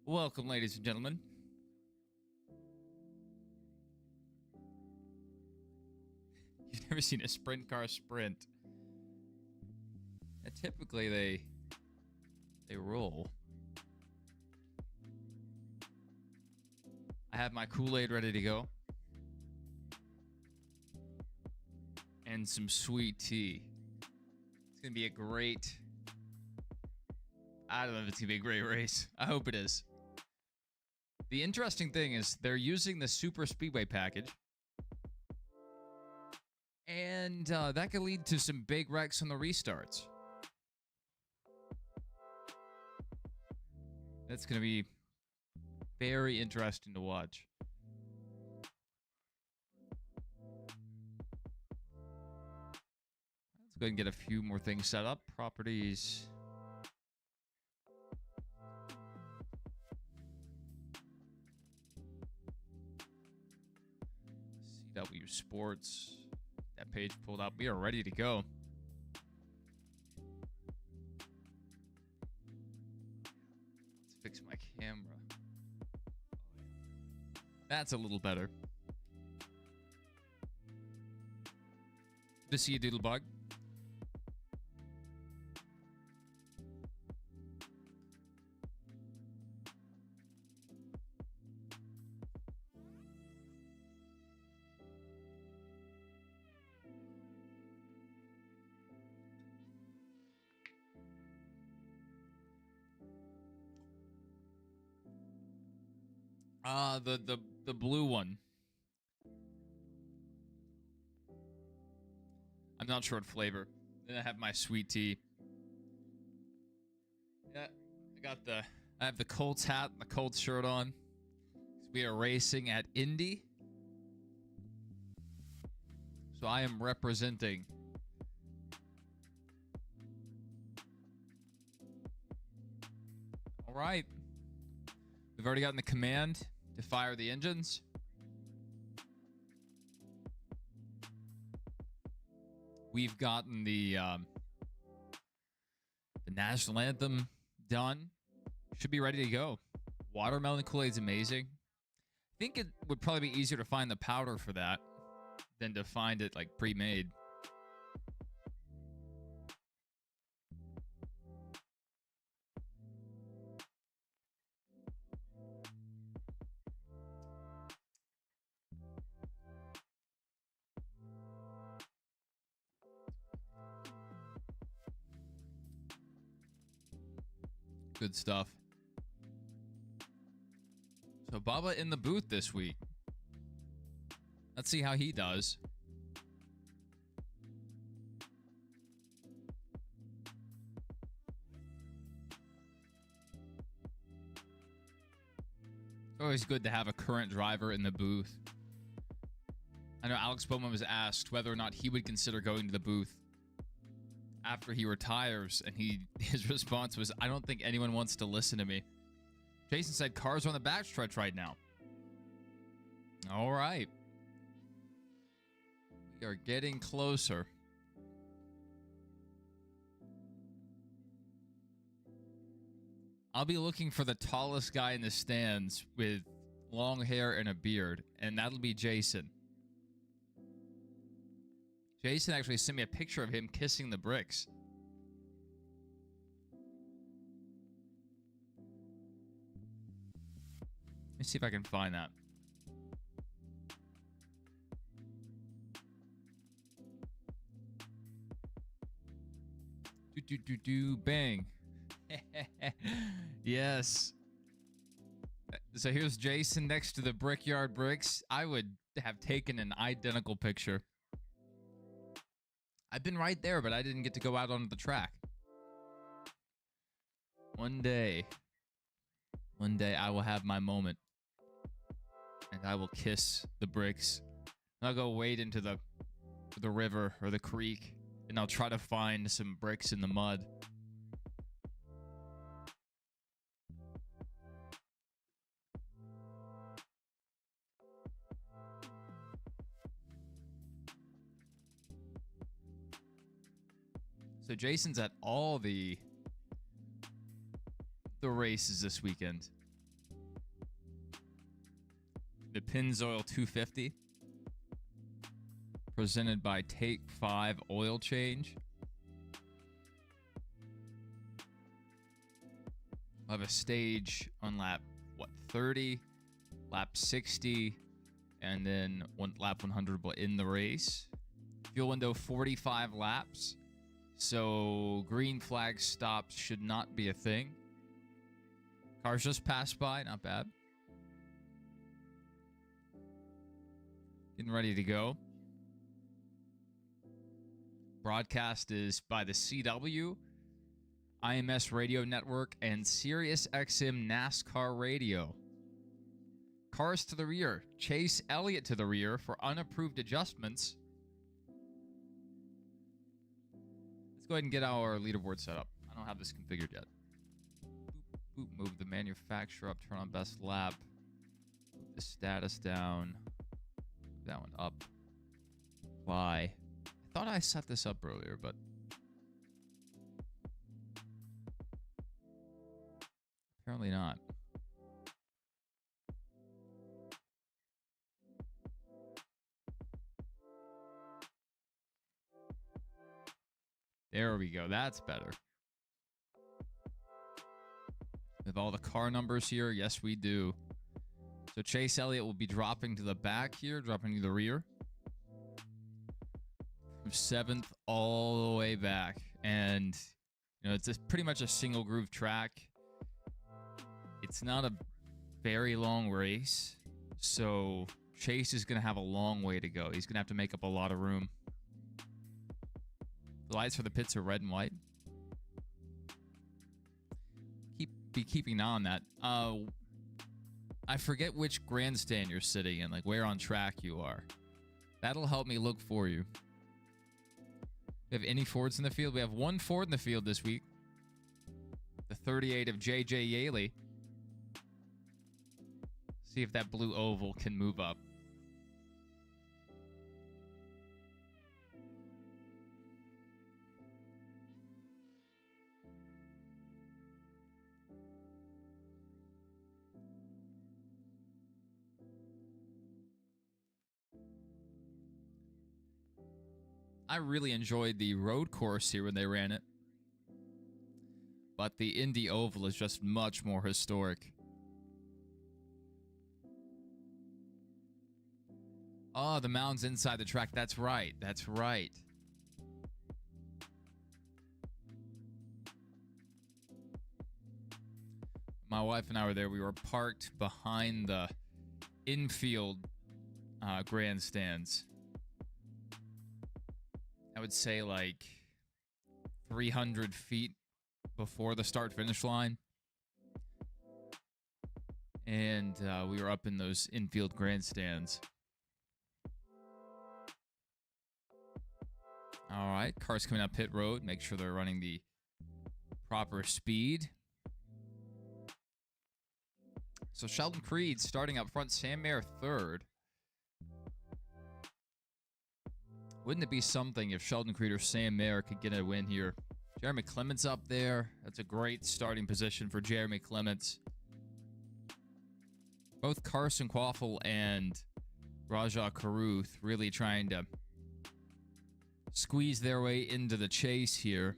Welcome, ladies and gentlemen. You've never seen a sprint car sprint. And typically they roll. I have my Kool-Aid ready to go. And some sweet tea. It's going to be a great... I don't know if it's going to be a great race. I hope it is. The interesting thing is they're using the Super Speedway package. And that could lead to some big wrecks on the restarts. That's going to be very interesting to watch. Let's go ahead and get a few more things set up. Properties. CW Sports. That page pulled up. We are ready to go. Let's fix my camera. That's a little better. Good to see you, Doodlebug. The blue one. I'm not sure what flavor. Then I have my sweet tea. Yeah, I have the Colts hat and the Colts shirt on. We are racing at Indy. So I am representing. All right. We've already gotten the command to fire the engines. We've gotten the national anthem done. Should be ready to go. Watermelon Kool-Aid's amazing. I think it would probably be easier to find the powder for that than to find it like pre-made. Good stuff. So Bubba in the booth this week. Let's see how he does. It's always good to have a current driver in the booth. I know Alex Bowman was asked whether or not he would consider going to the booth after he retires, and his response was, I don't think anyone wants to listen to me. Jason said cars are on the backstretch right now. All right. We are getting closer. I'll be looking for the tallest guy in the stands with long hair and a beard, and that'll be Jason. Jason actually sent me a picture of him kissing the bricks. Let me see if I can find that. Bang. Yes. So here's Jason next to the Brickyard Bricks. I would have taken an identical picture. I've been right there, but I didn't get to go out onto the track. One day I will have my moment. And I will kiss the bricks. And I'll go wade into the river or the creek. And I'll try to find some bricks in the mud. So Jason's at all the the races this weekend. The Pennzoil 250, presented by Take 5 Oil Change. We'll have a stage on lap, 30, lap 60, and then lap 100 will end the race. Fuel window 45 laps, so green flag stops should not be a thing. Cars just passed by, not bad. Getting ready to go. Broadcast is by the CW, IMS Radio Network, and Sirius XM NASCAR Radio. Cars to the rear. Chase Elliott to the rear for unapproved adjustments. Let's go ahead and get our leaderboard set up. I don't have this configured yet. Boop, boop, move the manufacturer up, turn on best lap. Move the status down. Move that one up. Apply. I thought I set this up earlier, but apparently not. There we go. That's better. With all the car numbers here, yes, we do. So Chase Elliott will be dropping to the back here, dropping to the rear. From 7th all the way back. And, you know, it's pretty much a single groove track. It's not a very long race. So Chase is going to have a long way to go. He's going to have to make up a lot of room. The lights for the pits are red and white. Be keeping an eye on that. I forget which grandstand you're sitting in, like where on track you are. That'll help me look for you. We have any Fords in the field? We have one Ford in the field this week. The 38 of J.J. Yaley. See if that blue oval can move up. I really enjoyed the road course here when they ran it. But the Indy Oval is just much more historic. Oh, the mound's inside the track. That's right. That's right. My wife and I were there. We were parked behind the infield grandstands. I would say like 300 feet before the start-finish line. And we were up in those infield grandstands. All right, cars coming up pit road. Make sure they're running the proper speed. So Sheldon Creed starting up front, Sam Mayer third. Wouldn't it be something if Sheldon Creed or Sam Mayer could get a win here? Jeremy Clements up there. That's a great starting position for Jeremy Clements. Both Carson Quaffle and Rajah Caruth really trying to squeeze their way into the chase here.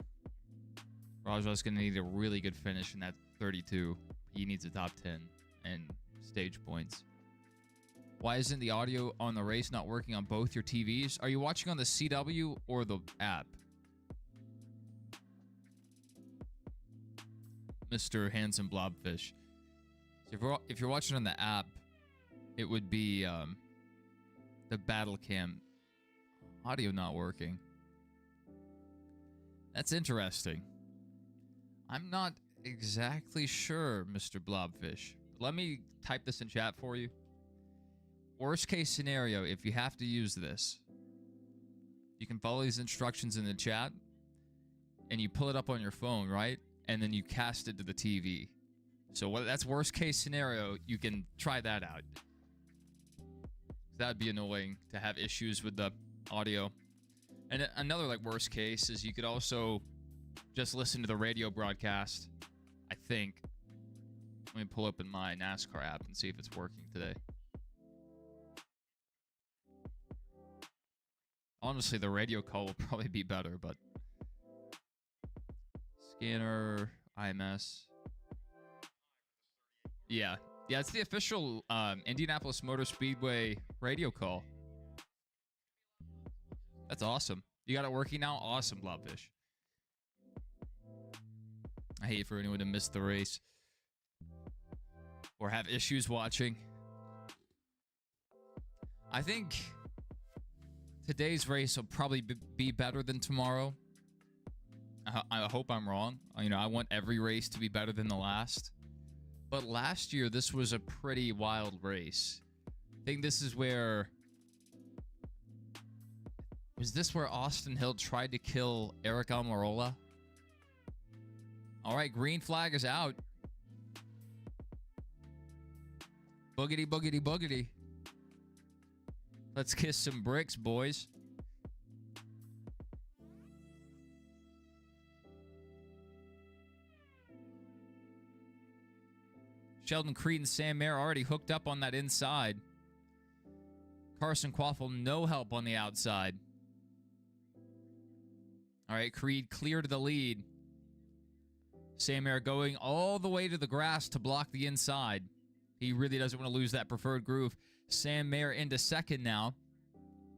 Rajah's going to need a really good finish in that 32. He needs a top 10 and stage points. Why isn't the audio on the race not working on both your TVs? Are you watching on the CW or the app? Mr. Handsome Blobfish. So if you're watching on the app, it would be the battle cam audio not working. That's interesting. I'm not exactly sure, Mr. Blobfish. Let me type this in chat for you. Worst case scenario, if you have to use this, you can follow these instructions in the chat and you pull it up on your phone, right? And then you cast it to the TV. So that's worst case scenario. You can try that out. That'd be annoying to have issues with the audio. And another like worst case is you could also just listen to the radio broadcast, I think, Let me pull open my NASCAR app and see if it's working today. Honestly, the radio call will probably be better, but... Scanner, IMS. Yeah. Yeah, it's the official Indianapolis Motor Speedway radio call. That's awesome. You got it working now? Awesome, Blobfish. I hate for anyone to miss the race. Or have issues watching. I think today's race will probably be better than tomorrow. I hope I'm wrong. You know, I want every race to be better than the last. But last year, this was a pretty wild race. I think this is where... Was this where Austin Hill tried to kill Eric Almirola? All right, green flag is out. Boogity, boogity, boogity. Let's kiss some bricks, boys. Sheldon Creed and Sam Mayer already hooked up on that inside. Carson Quaffle, no help on the outside. All right, Creed clear to the lead. Sam Mayer going all the way to the grass to block the inside. He really doesn't want to lose that preferred groove. Sam Mayer into second now.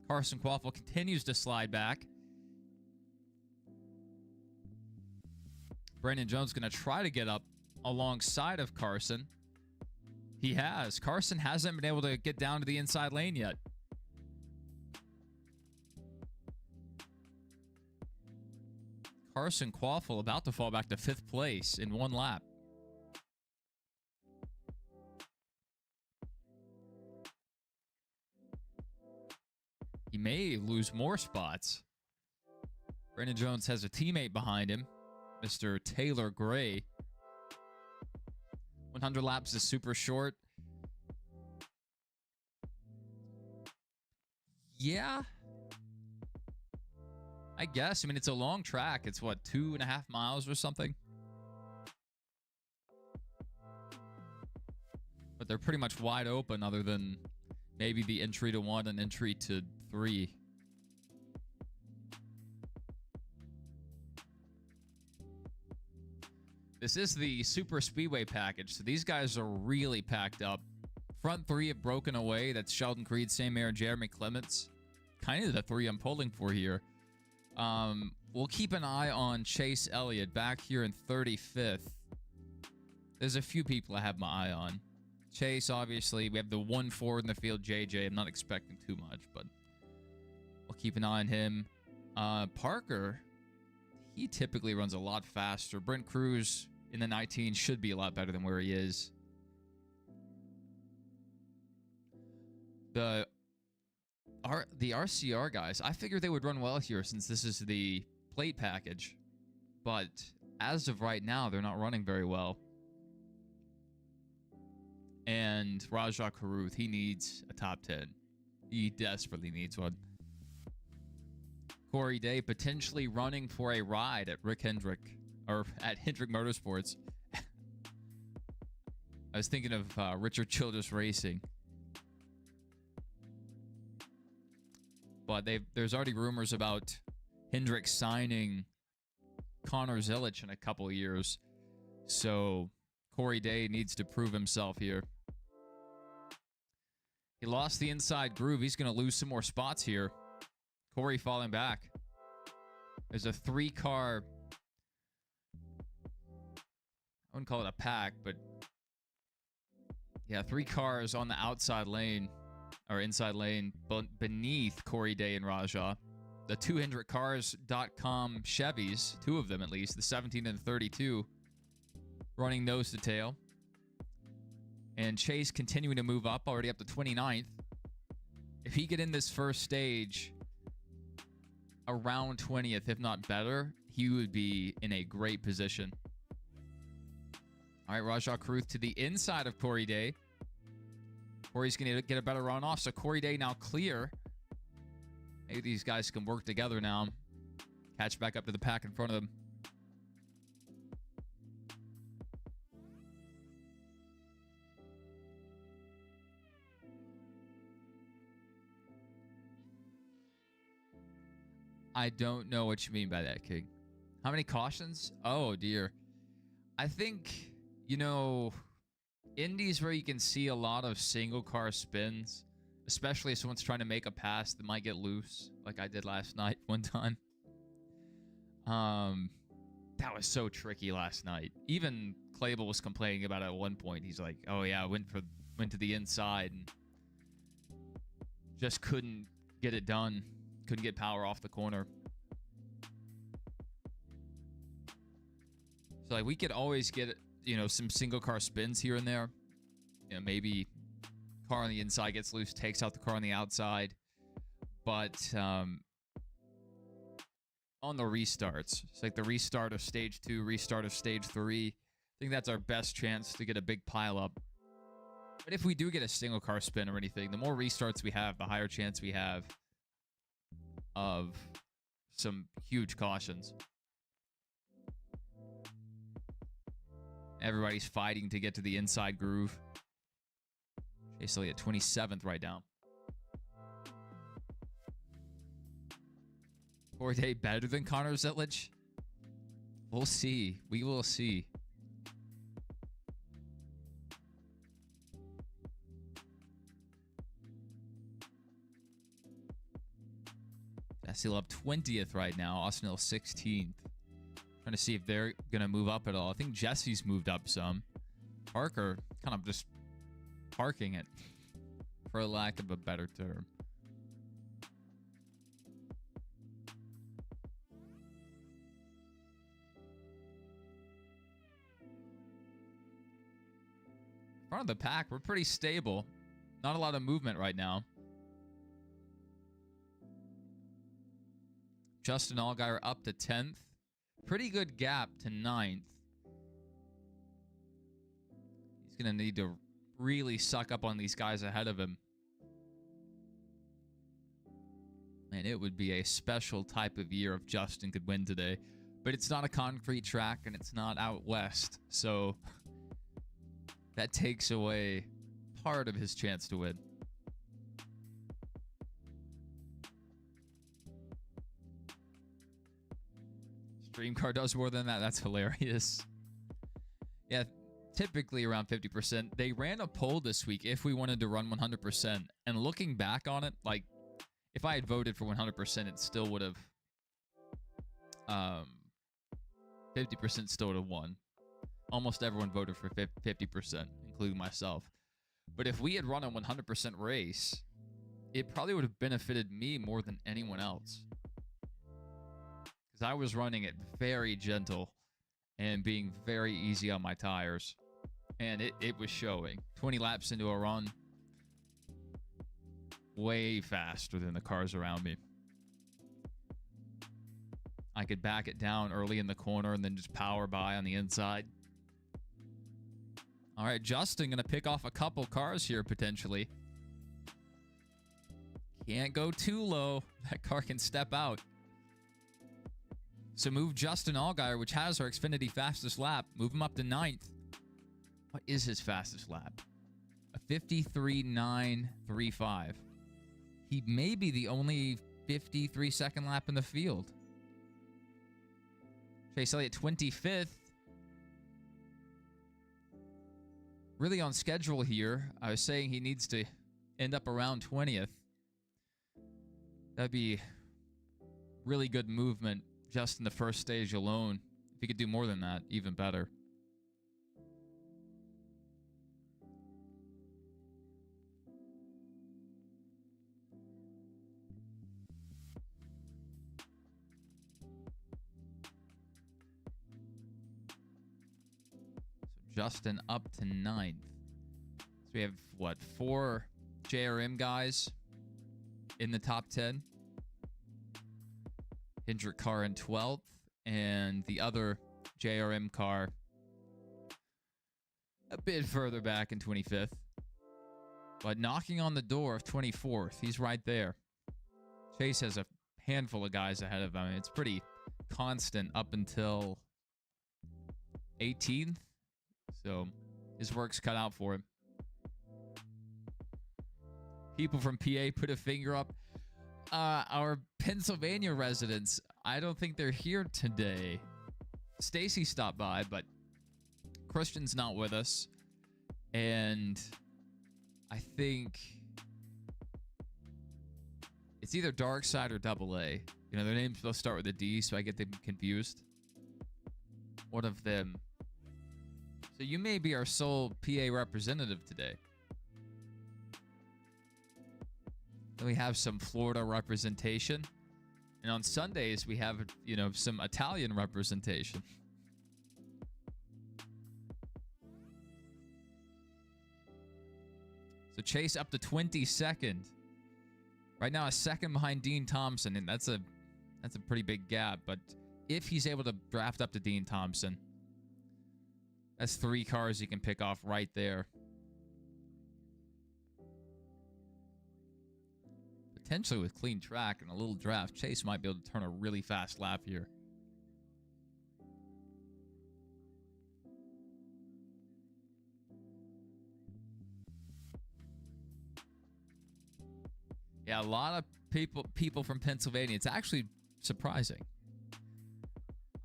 Carson Quaffle continues to slide back. Brandon Jones going to try to get up alongside of Carson. He has. Carson hasn't been able to get down to the inside lane yet. Carson Quaffle about to fall back to 5th place in one lap. He may lose more spots. Brandon Jones has a teammate behind him, Mr. Taylor Gray. 100 laps is super short. Yeah. I guess. I mean, it's a long track. It's what, 2.5 miles or something? But they're pretty much wide open other than maybe the entry to 1 and entry to 3. This is the Super Speedway package, so these guys are really packed up. Front 3 have broken away. That's Sheldon Creed, Sam Mayer, and Jeremy Clements. Kind of the 3 I'm pulling for here. We'll keep an eye on Chase Elliott back here in 35th. There's a few people I have my eye on. Chase, obviously. We have the 1-4 in the field, JJ. I'm not expecting too much, but we'll keep an eye on him. Parker, he typically runs a lot faster. Brent Cruz in the 19 should be a lot better than where he is. The RCR guys, I figured they would run well here since this is the plate package. But as of right now, they're not running very well. And Rajah Caruth, he needs a top 10. He desperately needs one. Corey Day potentially running for a ride at Rick Hendrick, or at Hendrick Motorsports. I was thinking of Richard Childress Racing. But there's already rumors about Hendrick signing Connor Zilich in a couple of years. So Corey Day needs to prove himself here. He lost the inside groove. He's going to lose some more spots here. Corey falling back. There's a 3-car... I wouldn't call it a pack, but... yeah, 3 cars on the outside lane. Or inside lane beneath Corey Day and Rajah. The 200cars.com Chevys, 2 of them at least, the 17 and the 32, running nose to tail. And Chase continuing to move up, already up to 29th. If he get in this first stage around 20th, if not better, he would be in a great position. All right, Rajah Caruth to the inside of Corey Day. Corey's going to get a better run off, so Corey Day now clear. Maybe these guys can work together now. Catch back up to the pack in front of them. I don't know what you mean by that, King. How many cautions? Oh, dear. I think, you know, Indies where you can see a lot of single car spins, especially if someone's trying to make a pass that might get loose, like I did last night one time. That was so tricky last night. Even Clable was complaining about it at one point. He's like, "Oh yeah, I went to the inside and just couldn't get it done. Couldn't get power off the corner." So like we could always get, you know, some single car spins here and there. You know, maybe car on the inside gets loose, takes out the car on the outside. But on the restarts, it's like the restart of stage 2, restart of stage 3. I think that's our best chance to get a big pile up. But if we do get a single car spin or anything, the more restarts we have, the higher chance we have of some huge cautions. Everybody's fighting to get to the inside groove. Chase Elliott 27th right now. Corday better than Connor Zitlich? We'll see. We will see. Jesse Love 20th right now. Austin Hill 16th. Trying to see if they're going to move up at all. I think Jesse's moved up some. Parker kind of just parking it, for lack of a better term. Front of the pack, we're pretty stable. Not a lot of movement right now. Justin Allgaier up to 10th. Pretty good gap to 9th. He's going to need to really suck up on these guys ahead of him. And it would be a special type of year if Justin could win today. But it's not a concrete track and it's not out west. So that takes away part of his chance to win. Stream car does more than that. That's hilarious. Yeah, typically around 50%. They ran a poll this week if we wanted to run 100%. And looking back on it, like, if I had voted for 100%, it still would have... 50% still would have won. Almost everyone voted for 50%, including myself. But if we had run a 100% race, it probably would have benefited me more than anyone else. Because I was running it very gentle and being very easy on my tires. And it was showing. 20 laps into a run. Way faster than the cars around me. I could back it down early in the corner and then just power by on the inside. All right, Justin going to pick off a couple cars here potentially. Can't go too low. That car can step out. So move Justin Allgaier, which has our Xfinity fastest lap. Move him up to 9th. What is his fastest lap? A 53.935. He may be the only 53-second lap in the field. Chase Elliott 25th. Really on schedule here. I was saying he needs to end up around 20th. That'd be really good movement just in the first stage alone. If he could do more than that, even better. Justin up to 9th. So we have, what, 4 JRM guys in the top 10. Hendrick car in 12th, and the other JRM car a bit further back in 25th. But knocking on the door of 24th, he's right there. Chase has a handful of guys ahead of him. I mean, it's pretty constant up until 18th. So his work's cut out for him. People from PA put a finger up. Our Pennsylvania residents, I don't think they're here today. Stacy stopped by, but Christian's not with us. And I think it's either Dark Side or Double A. You know, their names both start with a D, so I get them confused. One of them. So you may be our sole PA representative today. Then we have some Florida representation. And on Sundays, we have, you know, some Italian representation. So Chase up to 22nd. Right now, a second behind Dean Thompson, and that's a pretty big gap. But if he's able to draft up to Dean Thompson, that's 3 cars he can pick off right there. Potentially with clean track and a little draft, Chase might be able to turn a really fast lap here. Yeah, a lot of people from Pennsylvania. It's actually surprising.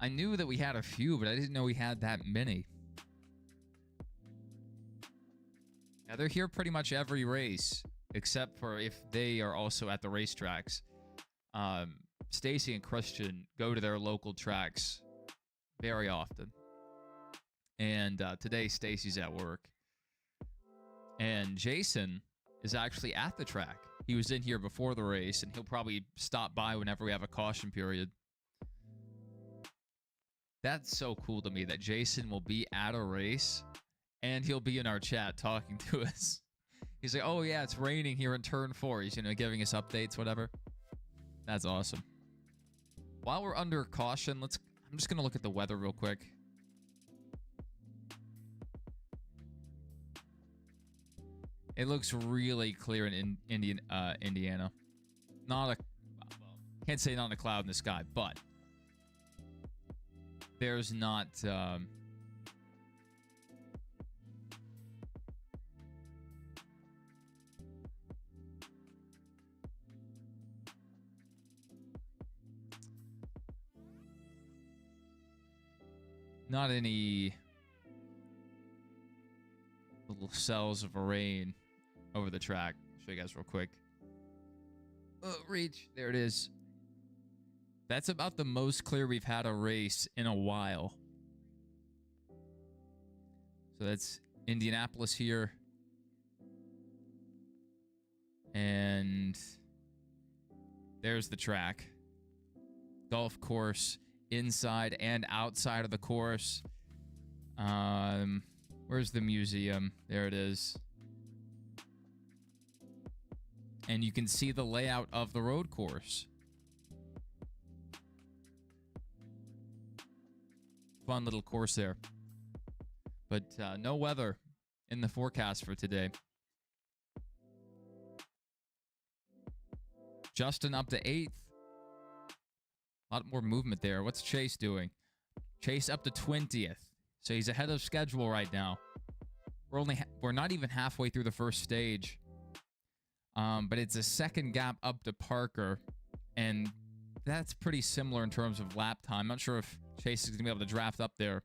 I knew that we had a few, but I didn't know we had that many. Yeah, they're here pretty much every race, except for if they are also at the racetracks. Stacy and Christian go to their local tracks very often. And today, Stacy's at work. And Jason is actually at the track. He was in here before the race, and he'll probably stop by whenever we have a caution period. That's so cool to me that Jason will be at a race, and he'll be in our chat talking to us. He's like, oh, yeah, it's raining here in turn 4. He's, you know, giving us updates, whatever. That's awesome. While we're under caution, I'm just going to look at the weather real quick. It looks really clear in Indiana. Can't say not a cloud in the sky, but there's not not any little cells of rain over the track. I'll show you guys real quick. Oh, reach. There it is. That's about the most clear we've had a race in a while. So that's Indianapolis here. And there's the track. Golf course inside and outside of the course. Where's the museum? There it is. And you can see the layout of the road course. Fun little course there. But no weather in the forecast for today. Justin up to 8th. A lot more movement there. What's Chase doing? Chase up to 20th. So he's ahead of schedule right now. We're not even halfway through the first stage. But it's a second gap up to Parker. And that's pretty similar in terms of lap time. I'm not sure if Chase is going to be able to draft up there.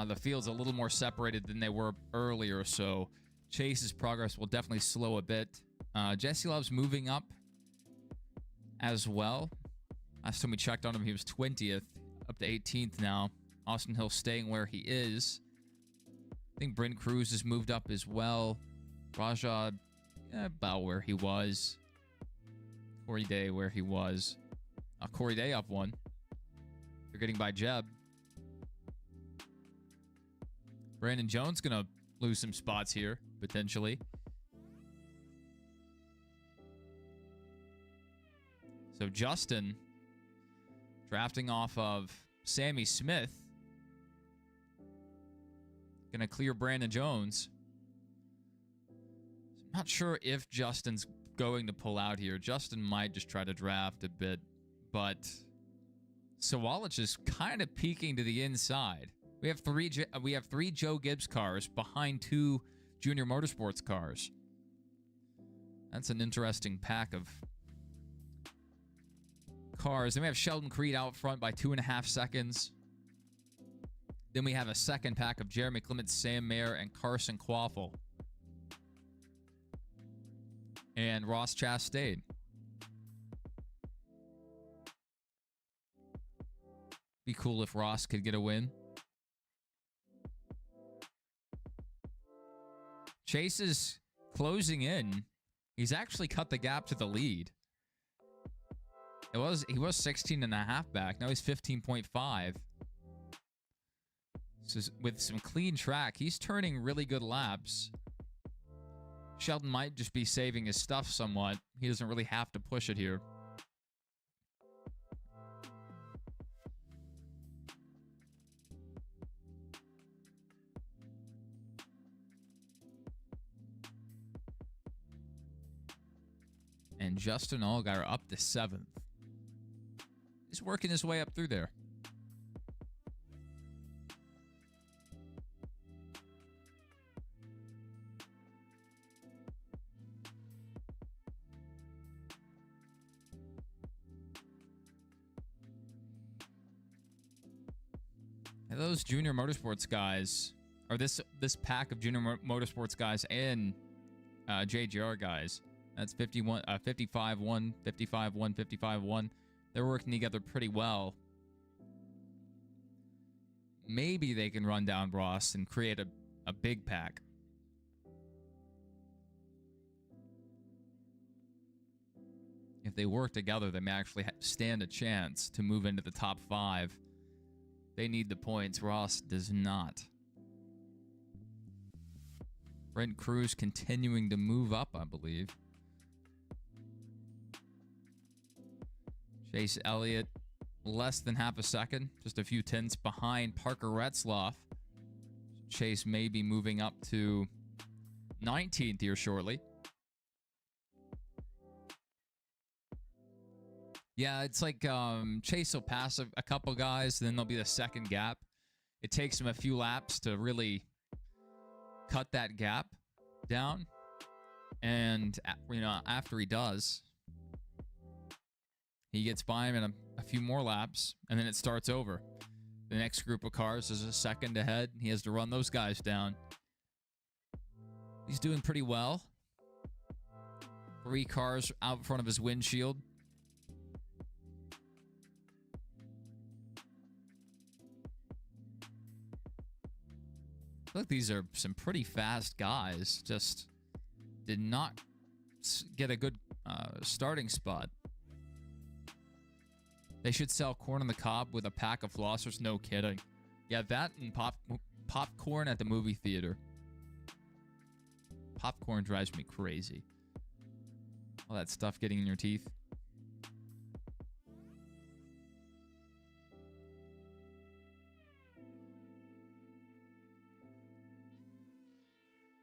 The field's a little more separated than they were earlier, so Chase's progress will definitely slow a bit. Jesse Love's moving up as well. Last time we checked on him, he was 20th, up to 18th now. Austin Hill staying where he is. I think Bryn Cruz has moved up as well. Raja, about where he was. Corey Day where he was. Corey Day up 1. They're getting by Jeb. Brandon Jones going to lose some spots here, potentially. So Justin drafting off of Sammy Smith. Going to clear Brandon Jones. So I'm not sure if Justin's going to pull out here. Justin might just try to draft a bit, but Sawalich is kind of peeking to the inside. We have three Joe Gibbs cars behind 2 Junior Motorsports cars. That's an interesting pack of cars. Then we have Sheldon Creed out front by 2.5 seconds. Then we have a second pack of Jeremy Clements, Sam Mayer, and Carson Quaffle. And Ross Chastain. Be cool if Ross could get a win. Chase is closing in. He's actually cut the gap to the lead. He was 16.5 back. Now he's 15.5. So with some clean track, he's turning really good laps. Sheldon might just be saving his stuff somewhat. He doesn't really have to push it here. And Justin Allgaier up to 7th. He's working his way up through there. And those junior motorsports guys, or this pack of junior motorsports guys and JGR guys, that's 51, 55-1, 55-1, 55-1. They're working together pretty well. Maybe they can run down Ross and create a big pack. If they work together, they may actually stand a chance to move into the top 5. They need the points. Ross does not. Brent Cruz continuing to move up, I believe. Chase Elliott, less than half a second. Just a few tenths behind Parker Retzloff. Chase may be moving up to 19th here shortly. Yeah, it's like Chase will pass a couple guys, then there'll be the second gap. It takes him a few laps to really cut that gap down. And, you know, after he does, he gets by him in a few more laps, and then it starts over. The next group of cars is a second ahead. He has to run those guys down. He's doing pretty well. 3 cars out in front of his windshield. Look, these are some pretty fast guys. Just did not get a good starting spot. They should sell corn on the cob with a pack of flossers. No kidding. Yeah, that and popcorn at the movie theater. Popcorn drives me crazy. All that stuff getting in your teeth.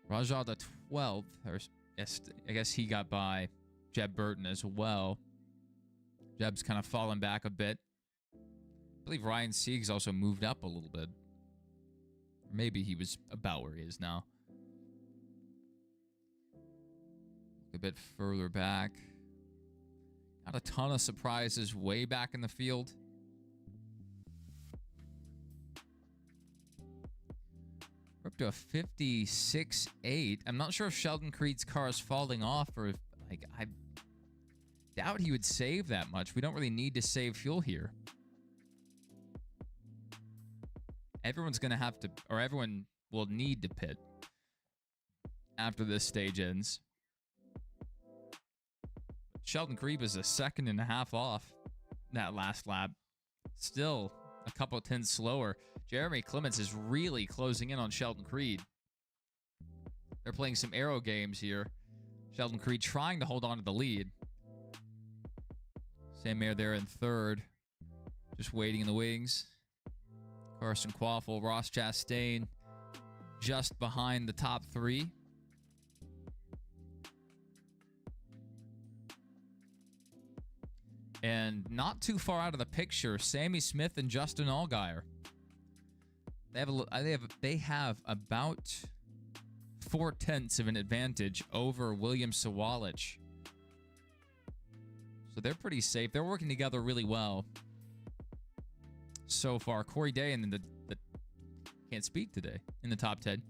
Rajah the 12th, or I guess he got by Jeb Burton as well. Jeb's kind of fallen back a bit. I believe Ryan Sieg's also moved up a little bit. Or maybe he was about where he is now. A bit further back. Not a ton of surprises way back in the field. We're up to a 56.8. I'm not sure if Sheldon Creed's car is falling off or if, like, I doubt he would save that much. We don't really need to save fuel here. Everyone's going to have to, or everyone will need to pit after this stage ends. Sheldon Creed was a 1.5 seconds off that last lap. Still a couple of tenths slower. Jeremy Clements is really closing in on Sheldon Creed. They're playing some aero games here. Sheldon Creed trying to hold on to the lead. Sam Mayer there in 3rd. Just waiting in the wings. Carson Quaffle, Ross Chastain just behind the top 3. And not too far out of the picture, Sammy Smith and Justin Allgaier. They have about 4 tenths of an advantage over William Sawalich. So they're pretty safe. They're working together really well so far. Corey Day and the can't speak today in the top 10.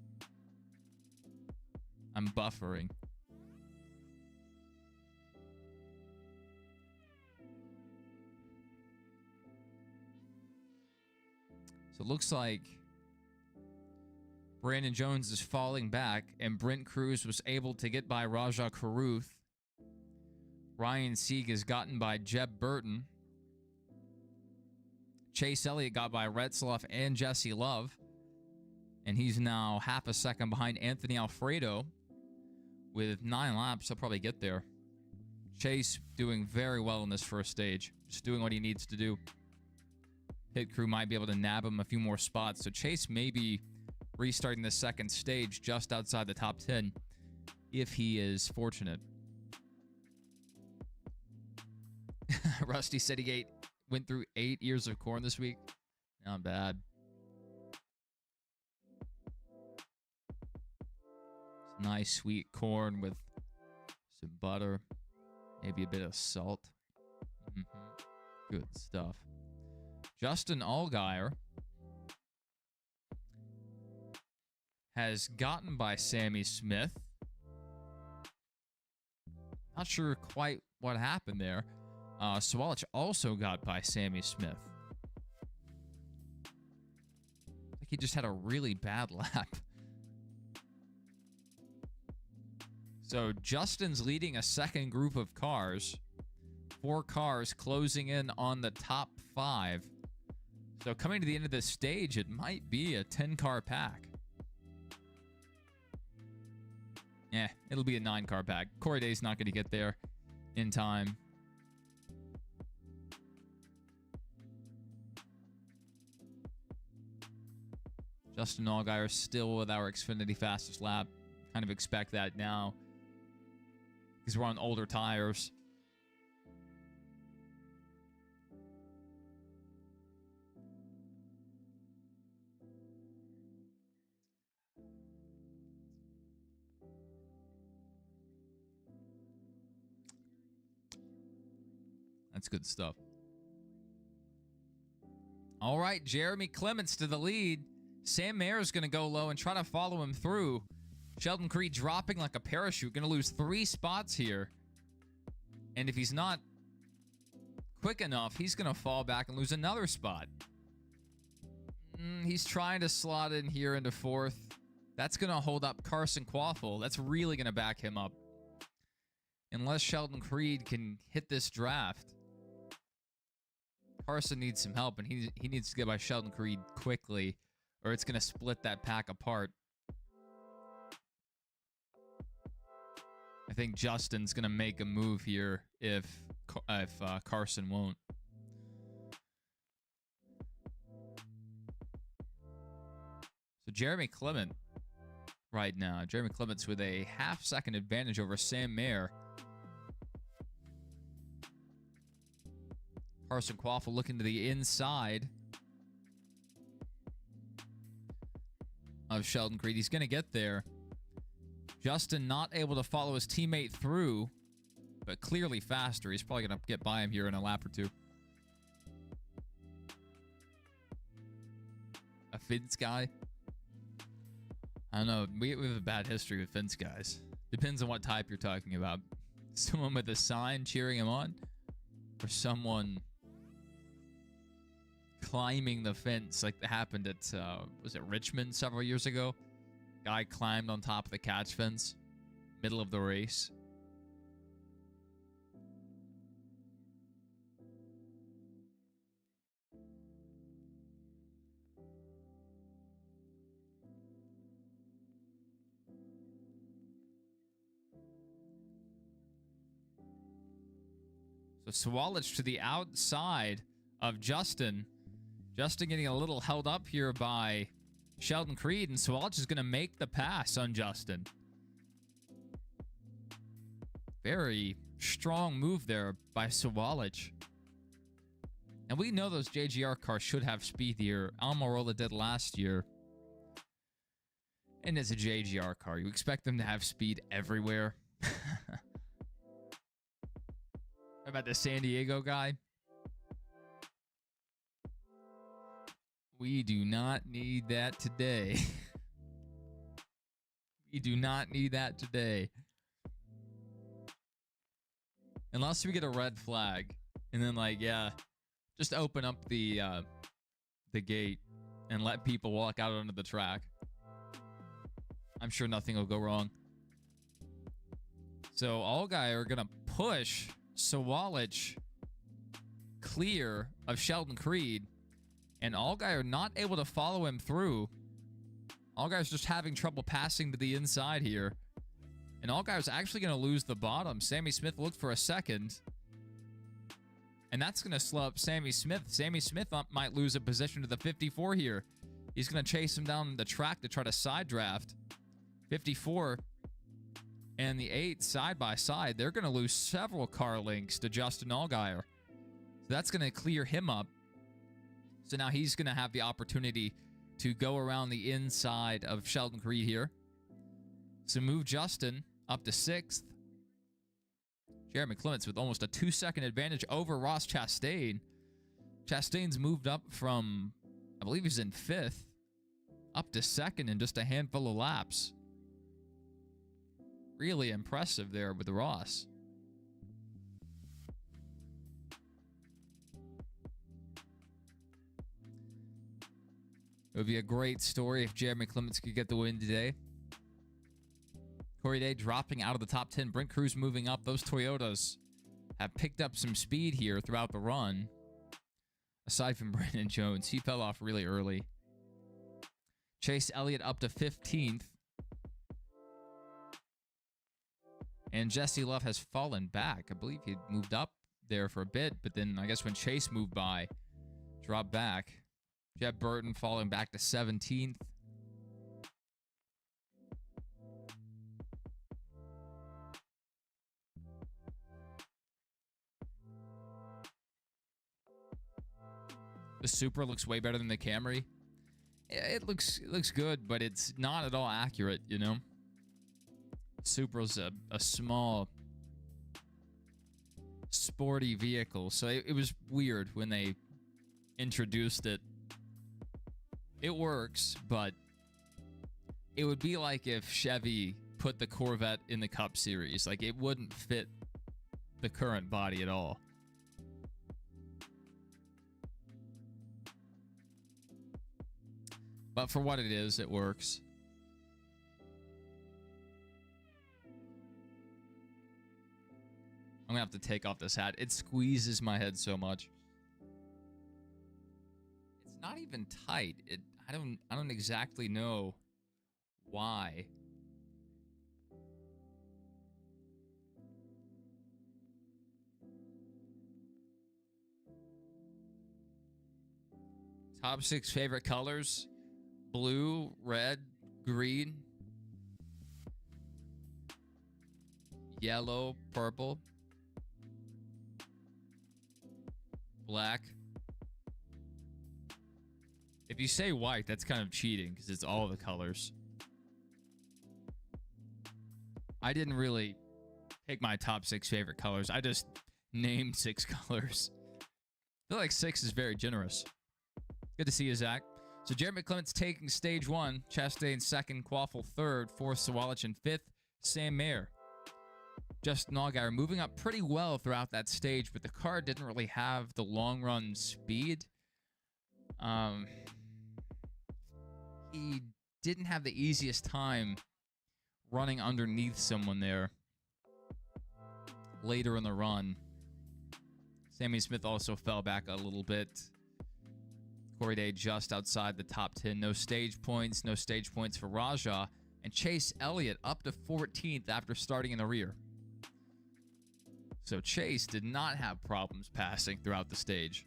I'm buffering. So it looks like Brandon Jones is falling back, and Brent Cruz was able to get by Rajah Caruth. Ryan Sieg is gotten by Jeb Burton. Chase Elliott got by Retzloff and Jesse Love. And he's now half a second behind Anthony Alfredo. With 9 laps, he'll probably get there. Chase doing very well in this first stage. Just doing what he needs to do. Pit crew might be able to nab him a few more spots. So Chase may be restarting the second stage just outside the top 10 if he is fortunate. Rusty said he went through 8 ears of corn this week. Not bad. It's nice sweet corn with some butter, maybe a bit of salt. Good stuff. Justin Allgaier has gotten by Sammy Smith. Not sure quite what happened there. Swalich also got by Sammy Smith. Like he just had a really bad lap. So Justin's leading a second group of cars. 4 cars closing in on the top 5. So coming to the end of this stage, it might be a 10-car pack. Yeah, it'll be a 9-car pack. Corey Day's not going to get there in time. Justin Allgaier still with our Xfinity fastest lap. Kind of expect that now because we're on older tires. That's good stuff. All right, Jeremy Clements to the lead. Sam Mayer is going to go low and try to follow him through. Sheldon Creed dropping like a parachute. Going to lose 3 spots here. And if he's not quick enough, he's going to fall back and lose another spot. He's trying to slot in here into 4th. That's going to hold up Carson Quaffle. That's really going to back him up. Unless Sheldon Creed can hit this draft. Carson needs some help, and he needs to get by Sheldon Creed quickly, or it's going to split that pack apart. I think Justin's going to make a move here if Carson won't. So Jeremy Clement right now. Jeremy Clement's with a half-second advantage over Sam Mayer. Carson Quaffle looking to the inside of Sheldon Creed. He's going to get there. Justin not able to follow his teammate through, but clearly faster. He's probably going to get by him here in a lap or 2. A Finns guy? I don't know. We have a bad history with Finns guys. Depends on what type you're talking about. Someone with a sign cheering him on, or someone climbing the fence like that happened at, was it Richmond several years ago? Guy climbed on top of the catch fence, middle of the race. So Swalich to the outside of Justin. Justin getting a little held up here by Sheldon Creed, and Swalich is going to make the pass on Justin. Very strong move there by Swalich. And we know those JGR cars should have speed here. Almirola did last year. And it's a JGR car. You expect them to have speed everywhere. About the San Diego guy. We do not need that today. We do not need that today. Unless we get a red flag. And then, like, yeah, just open up the gate and let people walk out onto the track. I'm sure nothing will go wrong. So Allgaier are going to push Sawalich clear of Sheldon Creed. And Allgaier not able to follow him through. Allgaier's just having trouble passing to the inside here. And Allgaier's actually going to lose the bottom. Sammy Smith looked for a second. And that's going to slow up Sammy Smith. Sammy Smith might lose a position to the 54 here. He's going to chase him down the track to try to side draft. 54 and the 8 side by side. They're going to lose several car links to Justin Allgaier. So that's going to clear him up. So now he's going to have the opportunity to go around the inside of Sheldon Creed here. So move Justin up to 6th. Jeremy Clements with almost a 2-second advantage over Ross Chastain. Chastain's moved up from, I believe he's in 5th, up to 2nd in just a handful of laps. Really impressive there with Ross. It would be a great story if Jeremy Clements could get the win today. Corey Day dropping out of the top 10. Brent Cruz moving up. Those Toyotas have picked up some speed here throughout the run. Aside from Brandon Jones, he fell off really early. Chase Elliott up to 15th. And Jesse Love has fallen back. I believe he moved up there for a bit, but then I guess when Chase moved by, dropped back. Jeb Burton falling back to 17th. The Supra looks way better than the Camry. It looks good, but it's not at all accurate, you know? Supra's a small, sporty vehicle, so it was weird when they introduced it. It works, but it would be like if Chevy put the Corvette in the Cup Series. Like, it wouldn't fit the current body at all. But for what it is, it works. I'm gonna have to take off this hat. It squeezes my head so much. It's not even tight. I don't exactly know why. Top 6 favorite colors: blue, red, green, yellow, purple, black. If you say white, that's kind of cheating because it's all the colors. I didn't really pick my top 6 favorite colors. I just named 6 colors. I feel like 6 is very generous. Good to see you, Zach. So Jeremy Clements taking stage 1, Chastain 2nd, Quaffle 3rd, 4th, Sawalich in 5th, Sam Mayer. Justin Allgaier moving up pretty well throughout that stage, but the car didn't really have the long run speed. He didn't have the easiest time running underneath someone there later in the run. Sammy Smith also fell back a little bit. Corey Day just outside the top 10. No stage points. No stage points for Raja. And Chase Elliott up to 14th after starting in the rear. So Chase did not have problems passing throughout the stage.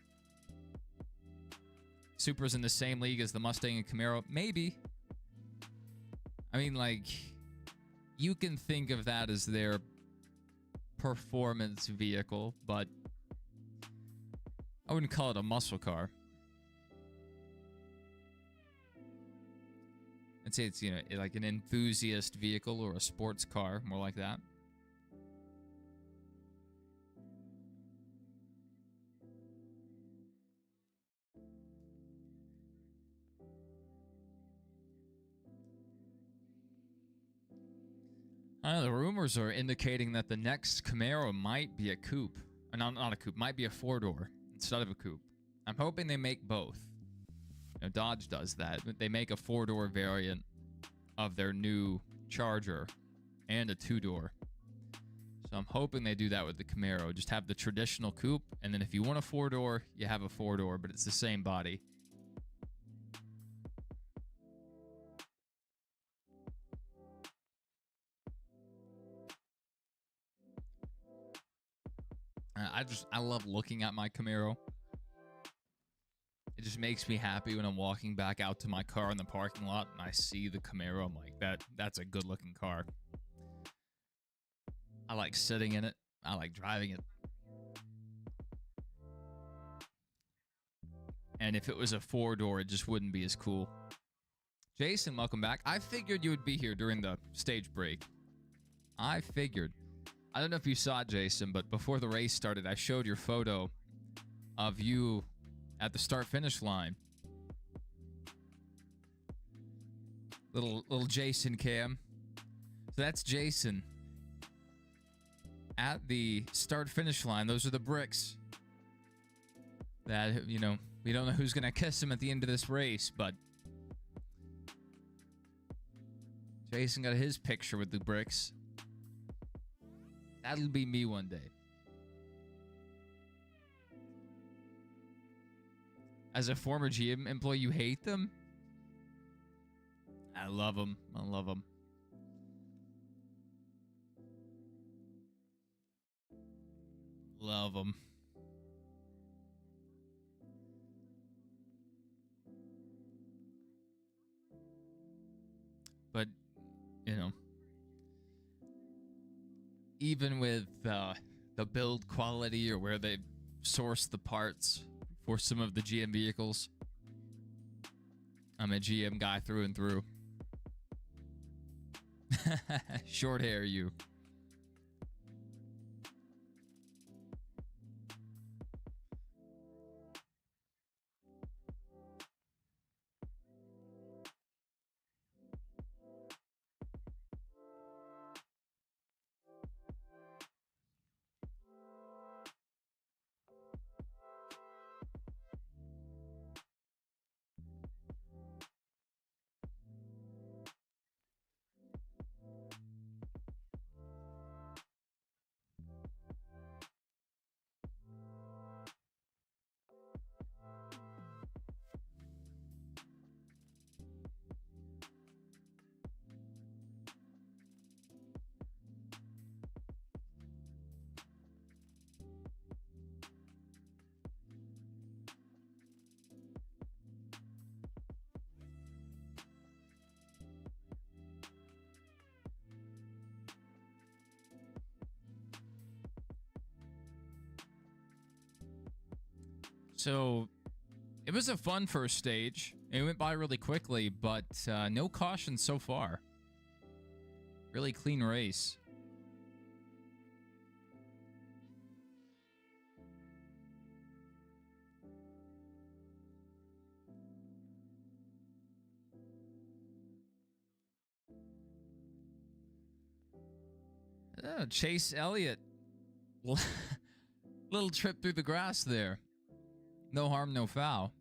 Supra's in the same league as the Mustang and Camaro. Maybe. I mean, like, you can think of that as their performance vehicle, but I wouldn't call it a muscle car. I'd say it's, you know, like an enthusiast vehicle or a sports car, more like that. The rumors are indicating that the next Camaro might be a coupe. Not a coupe, might be a four-door instead of a coupe. I'm hoping they make both. You know, Dodge does that. They make a four-door variant of their new Charger and a two-door. So I'm hoping they do that with the Camaro. Just have the traditional coupe, and then if you want a four-door, you have a four-door, but it's the same body. I love looking at my Camaro. It just makes me happy when I'm walking back out to my car in the parking lot and I see the Camaro. I'm like, that's a good looking car. I like sitting in it. I like driving it. And if it was a four-door, it just wouldn't be as cool. Jason, welcome back. I figured you would be here during the stage break. I figured. I don't know if you saw it, Jason, but before the race started, I showed your photo of you at the start-finish line. Little Jason cam. So that's Jason at the start-finish line. Those are the bricks that, you know, we don't know who's going to kiss him at the end of this race, but Jason got his picture with the bricks. That'll be me one day. As a former GM employee, you hate them? I love them. I love them. Love them. But, you know, even with the build quality or where they source the parts for some of the GM vehicles, I'm a GM guy through and through. Short hair, you. So it was a fun first stage. It went by really quickly, but no caution so far. Really clean race. Chase Elliott. Little trip through the grass there. No harm, no foul.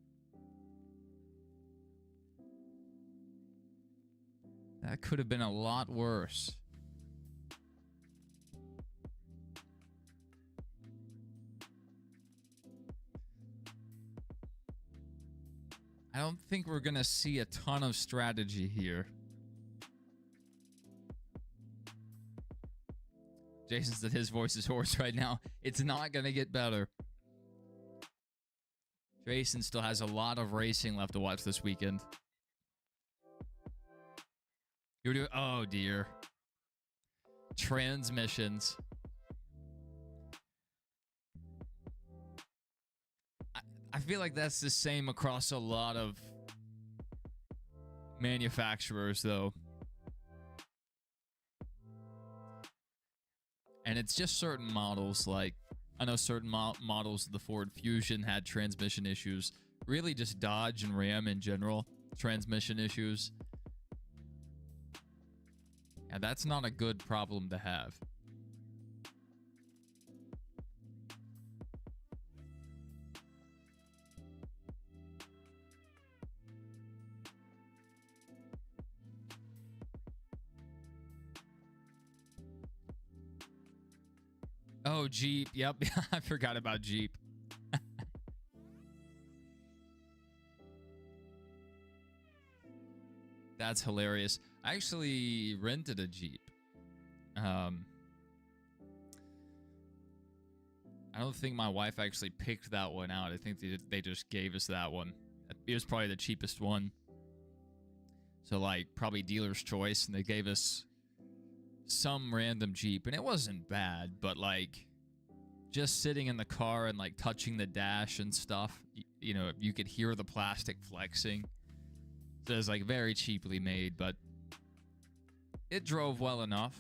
That could have been a lot worse. I don't think we're going to see a ton of strategy here. Jason said his voice is hoarse right now. It's not going to get better. Jason still has a lot of racing left to watch this weekend. You're doing, oh dear. Transmissions. I feel like that's the same across a lot of manufacturers, though. And it's just certain models, like, I know certain models of the Ford Fusion had transmission issues. Really just Dodge and Ram in general, transmission issues. Yeah, that's not a good problem to have. Oh, Jeep. Yep. I forgot about Jeep. That's hilarious. I actually rented a Jeep. I don't think my wife actually picked that one out. I think they just gave us that one. It was probably the cheapest one. So, like, probably dealer's choice. And they gave us some random Jeep. And it wasn't bad, but, like, just sitting in the car and, like, touching the dash and stuff, you know, you could hear the plastic flexing. So it was, like, very cheaply made, but it drove well enough.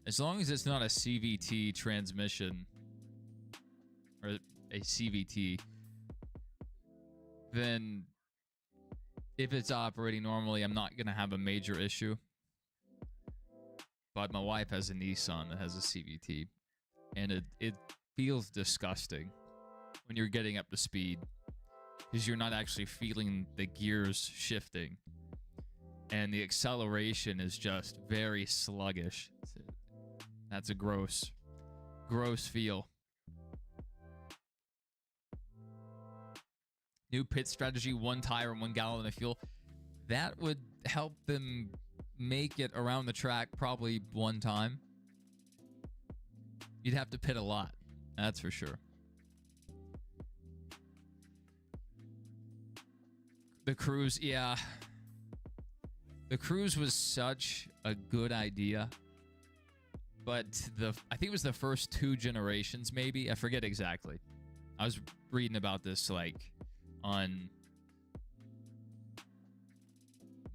As long as it's not a CVT transmission or a CVT, then if it's operating normally, I'm not going to have a major issue. But my wife has a Nissan that has a CVT, and it feels disgusting when you're getting up to speed because you're not actually feeling the gears shifting, and the acceleration is just very sluggish. That's a gross feel. New pit strategy, 1 tire and 1 gallon of fuel. That would help them make it around the track probably 1 time. You'd have to pit a lot, that's for sure. The cruise, yeah. The cruise was such a good idea. But I think it was the first 2 generations, maybe. I forget exactly. I was reading about this, like, on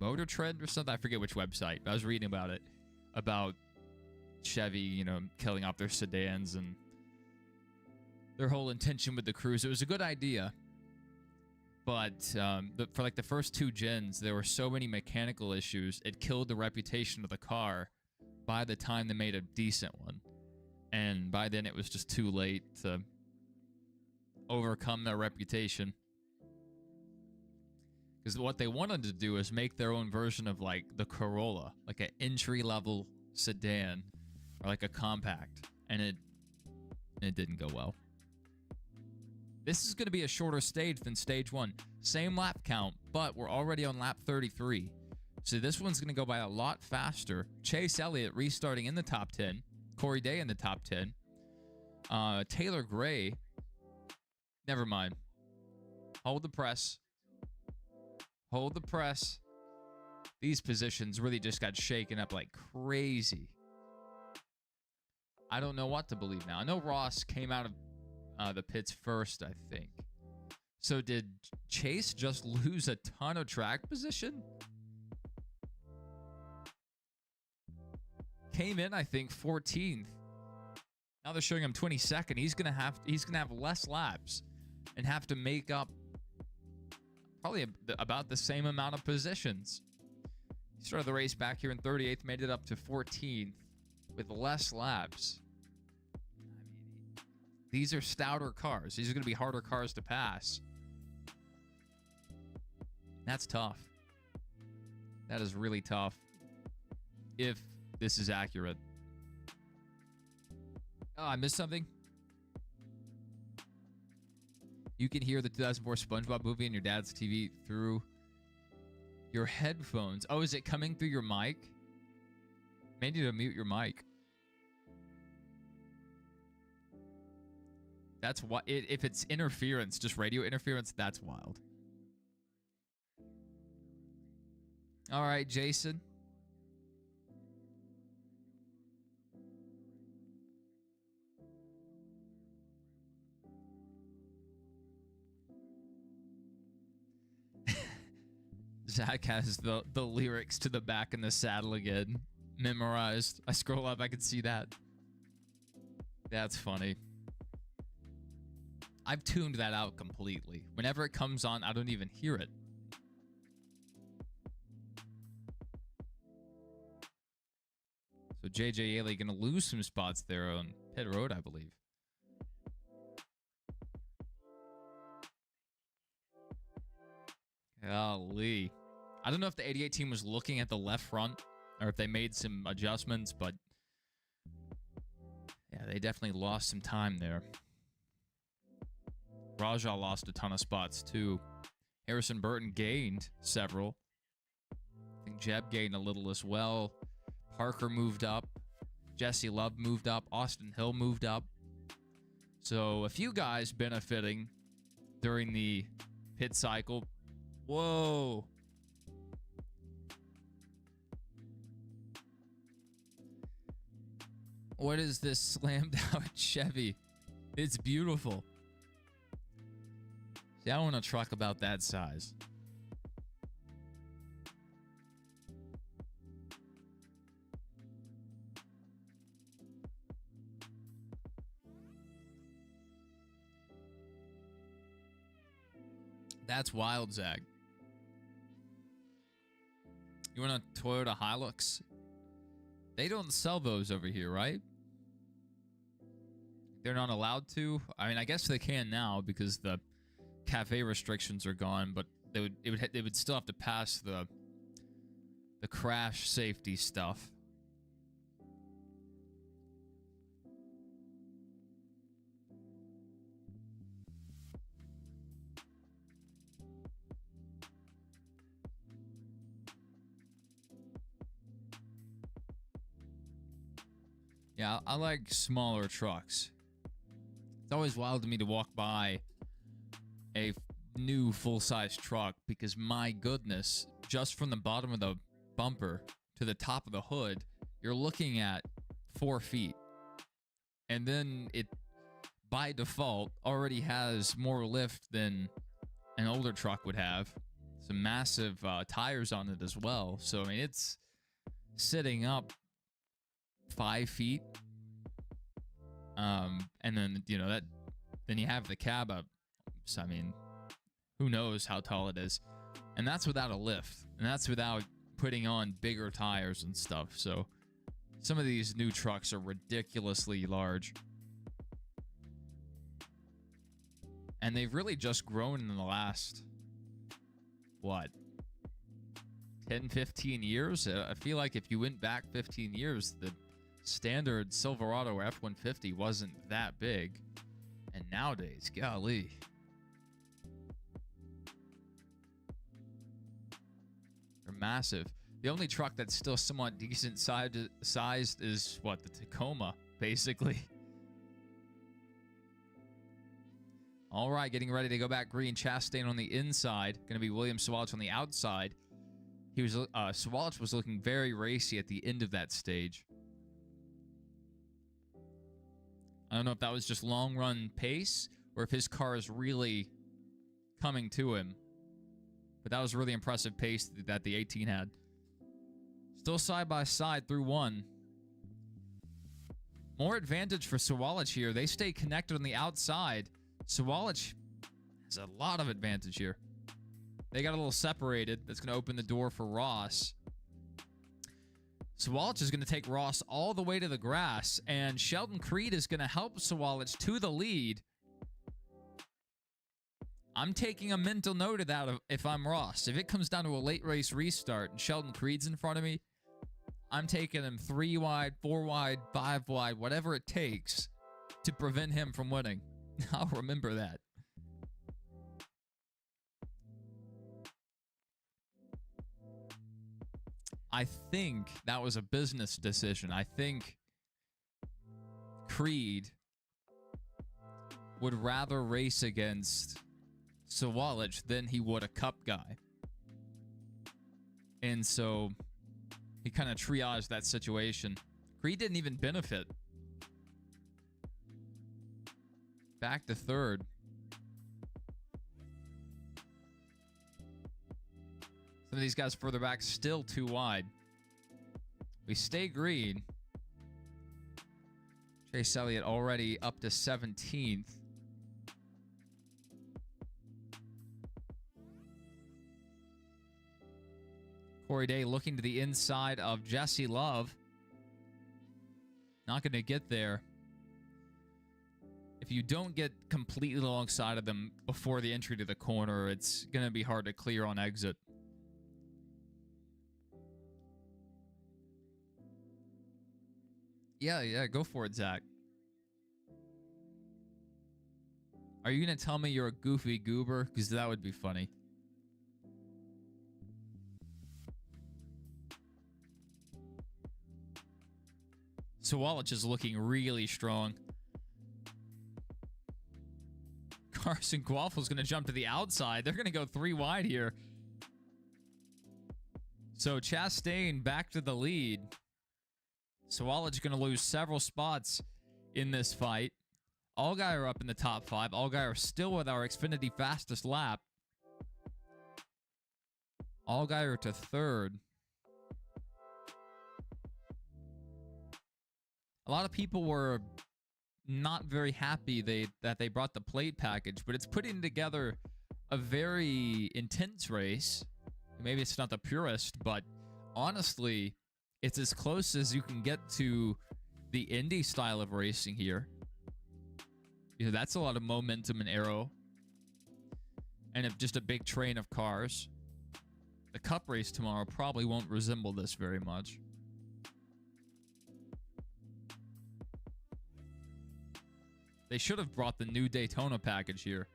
Motor Trend or something. I forget which website. I was reading about it. About Chevy, you know, killing off their sedans and their whole intention with the cruise. It was a good idea. But for, like, the first 2 gens, there were so many mechanical issues. It killed the reputation of the car by the time they made a decent one. And by then it was just too late to overcome their reputation. Because what they wanted to do is make their own version of, like, the Corolla, like an entry-level sedan or like a compact, and it didn't go well. This is going to be a shorter stage than stage 1. Same lap count, but we're already on lap 33. So this one's going to go by a lot faster. Chase Elliott restarting in the top 10. Corey Day in the top 10. Taylor Gray. Never mind. Hold the press. Hold the press. These positions really just got shaken up like crazy. I don't know what to believe now. I know Ross came out of the pits first, I think. So did Chase just lose a ton of track position? Came in, I think, 14th. Now they're showing him 22nd. He's gonna have less laps and have to make up probably about the same amount of positions. He started the race back here in 38th, made it up to 14th with less laps. I mean, these are stouter cars. These are gonna be harder cars to pass. That's tough. That is really tough. If this is accurate. Oh, I missed something. You can hear the 2004 SpongeBob movie in your dad's TV through your headphones. Oh, is it coming through your mic? May need to mute your mic. That's why. If it's interference, just radio interference, that's wild. All right, Jason. Zach has the lyrics to the Back in the Saddle again memorized. I scroll up, I can see that. That's funny. I've tuned that out completely. Whenever it comes on, I don't even hear it. So JJ Yeley going to lose some spots there on pit road, I believe. Golly. I don't know if the 88 team was looking at the left front or if they made some adjustments, but yeah, they definitely lost some time there. Rajah lost a ton of spots too. Harrison Burton gained several. I think Jeb gained a little as well. Parker moved up. Jesse Love moved up. Austin Hill moved up. So a few guys benefiting during the pit cycle. Whoa. What is this slammed out Chevy? It's beautiful. See, I want a truck about that size. That's wild, Zag. You want a Toyota Hilux? They don't sell those over here, right? They're not allowed to. I mean, I guess they can now because the cafe restrictions are gone, but they would still have to pass the crash safety stuff. Yeah, I like smaller trucks. It's always wild to me to walk by a new full-size truck because, my goodness, just from the bottom of the bumper to the top of the hood, you're looking at 4 feet. And then it, by default, already has more lift than an older truck would have. Some massive tires on it as well. So, I mean, it's sitting up 5 feet. And then, you know, then you have the cab up. So, I mean, who knows how tall it is. And that's without a lift. And that's without putting on bigger tires and stuff. So some of these new trucks are ridiculously large. And they've really just grown in the last, what, 10, 15 years? I feel like if you went back 15 years, the standard Silverado F-150 wasn't that big. And nowadays, golly. They're massive. The only truck that's still somewhat decent sized is, what, the Tacoma, basically. All right, getting ready to go back green. Chastain on the inside. Going to be William Sawalich on the outside. Sawalich was looking very racy at the end of that stage. I don't know if that was just long run pace or if his car is really coming to him. But that was really impressive pace that the 18 had. Still side by side through one. More advantage for Sawalich here. They stay connected on the outside. Sawalich has a lot of advantage here. They got a little separated. That's going to open the door for Ross. Sawalich is going to take Ross all the way to the grass, and Sheldon Creed is going to help Sawalich to the lead. I'm taking a mental note of that if I'm Ross. If it comes down to a late race restart and Sheldon Creed's in front of me, I'm taking him 3 wide, 4 wide, 5 wide, whatever it takes to prevent him from winning. I'll remember that. I think that was a business decision. I think Creed would rather race against Sawalich than he would a Cup guy. And so he kind of triaged that situation. Creed didn't even benefit. Back to third. Some of these guys further back still too wide. We stay green. Chase Elliott already up to 17th. Corey Day looking to the inside of Jesse Love. Not going to get there. If you don't get completely alongside of them before the entry to the corner, it's going to be hard to clear on exit. Yeah, go for it, Zach. Are you going to tell me you're a goofy goober? Because that would be funny. So Wallach is looking really strong. Carson Quaffel's going to jump to the outside. They're going to go 3 wide here. So Chastain back to the lead. So Wallach's going to lose several spots in this fight. Allgaier up in the top 5. Allgaier still with our Xfinity fastest lap. Allgaier to 3rd. A lot of people were not very happy that they brought the plate package, but it's putting together a very intense race. Maybe it's not the purest, but honestly, it's as close as you can get to the Indy style of racing here. You know, that's a lot of momentum and aero, and just a big train of cars. The Cup race tomorrow probably won't resemble this very much. They should have brought the new Daytona package here,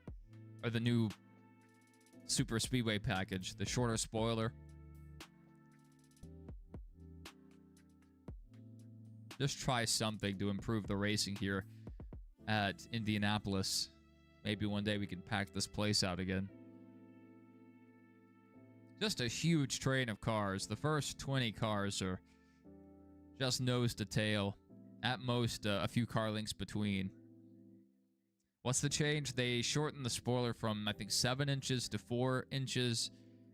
or the new Super Speedway package, the shorter spoiler. Just try something to improve the racing here at Indianapolis. Maybe one day we can pack this place out again. Just a huge train of cars. The first 20 cars are just nose to tail. At most, a few car lengths between. What's the change? They shortened the spoiler from, I think, 7 inches to 4 inches,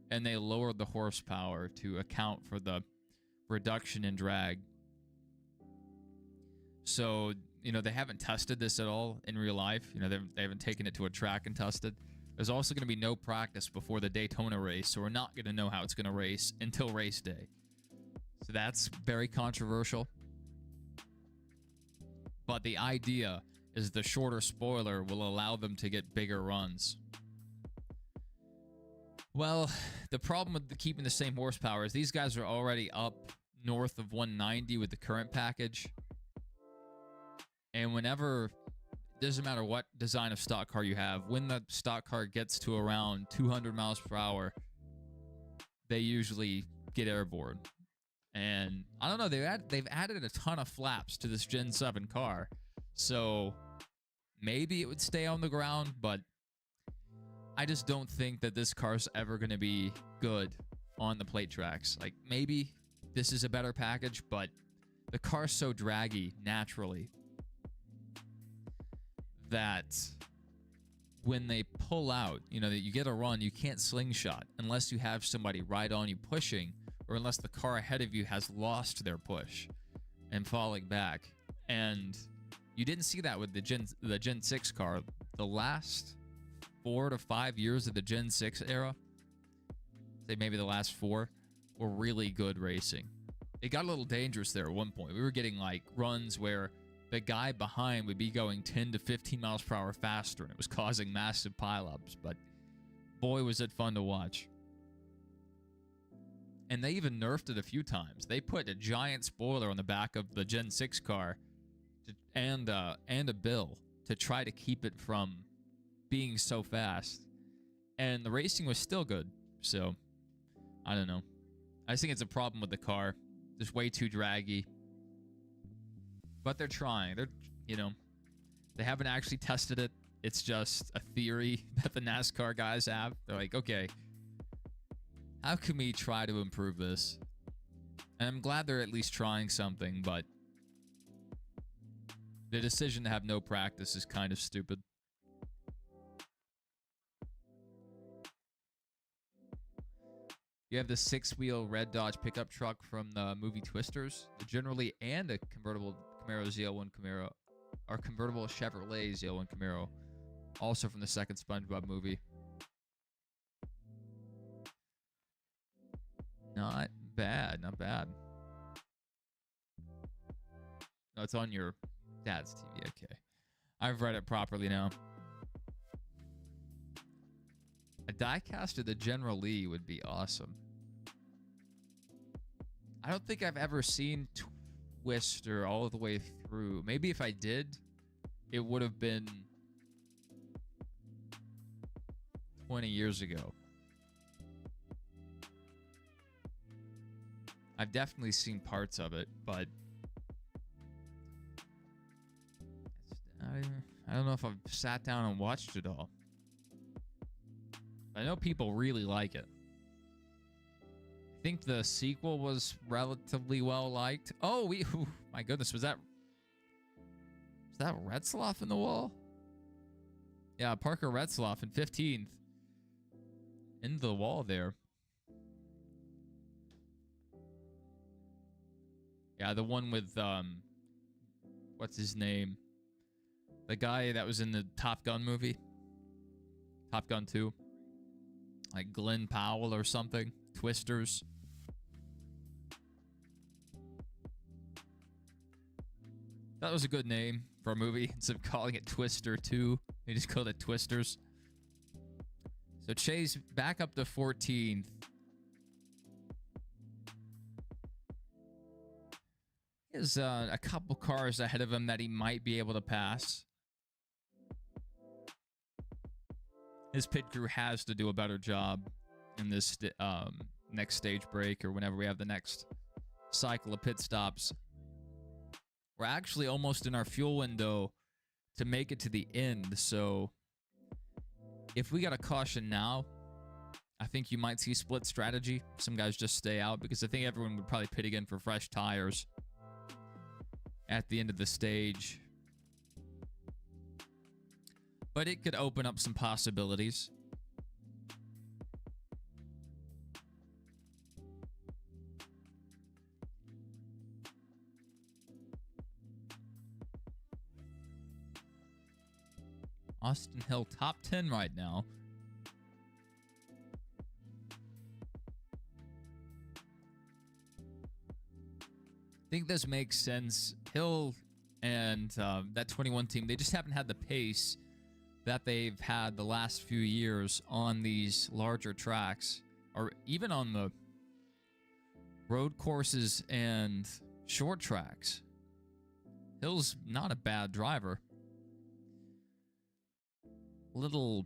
and they lowered the horsepower to account for the reduction in drag. So, you know, they haven't tested this at all in real life. You know, they haven't taken it to a track and tested. There's also going to be no practice before the Daytona race, so we're not going to know how it's going to race until race day. So that's very controversial. But the idea is the shorter spoiler will allow them to get bigger runs. Well, the problem with keeping the same horsepower is these guys are already up north of 190 with the current package. And whenever, doesn't matter what design of stock car you have, when the stock car gets to around 200 miles per hour, they usually get airborne. And I don't know, they've added a ton of flaps to this Gen 7 car. So maybe it would stay on the ground, but I just don't think that this car's ever going to be good on the plate tracks. Like, maybe this is a better package, but the car's so draggy naturally that when they pull out, you know, that you get a run, you can't slingshot unless you have somebody right on you pushing, or unless the car ahead of you has lost their push and falling back. And you didn't see that with the Gen 6 car. The last 4 to 5 years of the Gen 6 era, say maybe the last 4, were really good racing. It got a little dangerous there at one point. We were getting like runs where the guy behind would be going 10 to 15 miles per hour faster, and it was causing massive pileups. But boy, was it fun to watch. And they even nerfed it a few times. They put a giant spoiler on the back of the Gen 6 car and a bill to try to keep it from being so fast. And the racing was still good. So, I don't know. I just think it's a problem with the car. Just way too draggy. But they're trying. They haven't actually tested it. It's just a theory that the NASCAR guys have. They're like, okay, how can we try to improve this? And I'm glad they're at least trying something, but the decision to have no practice is kind of stupid. You have the 6-wheel red Dodge pickup truck from the movie Twisters, generally, and a convertible Camaro ZL1 Camaro, or convertible Chevrolet ZL1 Camaro, also from the second SpongeBob movie. Not bad, not bad. it's on your dad's TV. Okay. I've read it properly now. A diecast of the General Lee would be awesome. I don't think I've ever seen Twister all the way through. Maybe if I did, it would have been 20 years ago. I've definitely seen parts of it, but I don't know if I've sat down and watched it all. I know people really like it. I think the sequel was relatively well liked. Oh, my goodness, was that Retzloff in the wall? Yeah, Parker Retzloff in 15th. Into the wall there. Yeah, the one with, what's his name? The guy that was in the Top Gun movie. Top Gun 2. Like Glenn Powell or something. Twisters. That was a good name for a movie. Instead of calling it Twister 2, they just called it Twisters. So Chase back up to 14th. He has a couple cars ahead of him that he might be able to pass. His pit crew has to do a better job in this next stage break or whenever we have the next cycle of pit stops. We're actually almost in our fuel window to make it to the end, so if we got a caution now, I think you might see split strategy. Some guys just stay out because I think everyone would probably pit again for fresh tires at the end of the stage. But it could open up some possibilities. Austin Hill top 10 right now. I think this makes sense. Hill and that 21 team, they just haven't had the pace that they've had the last few years on these larger tracks, or even on the road courses and short tracks. Hill's not a bad driver. A little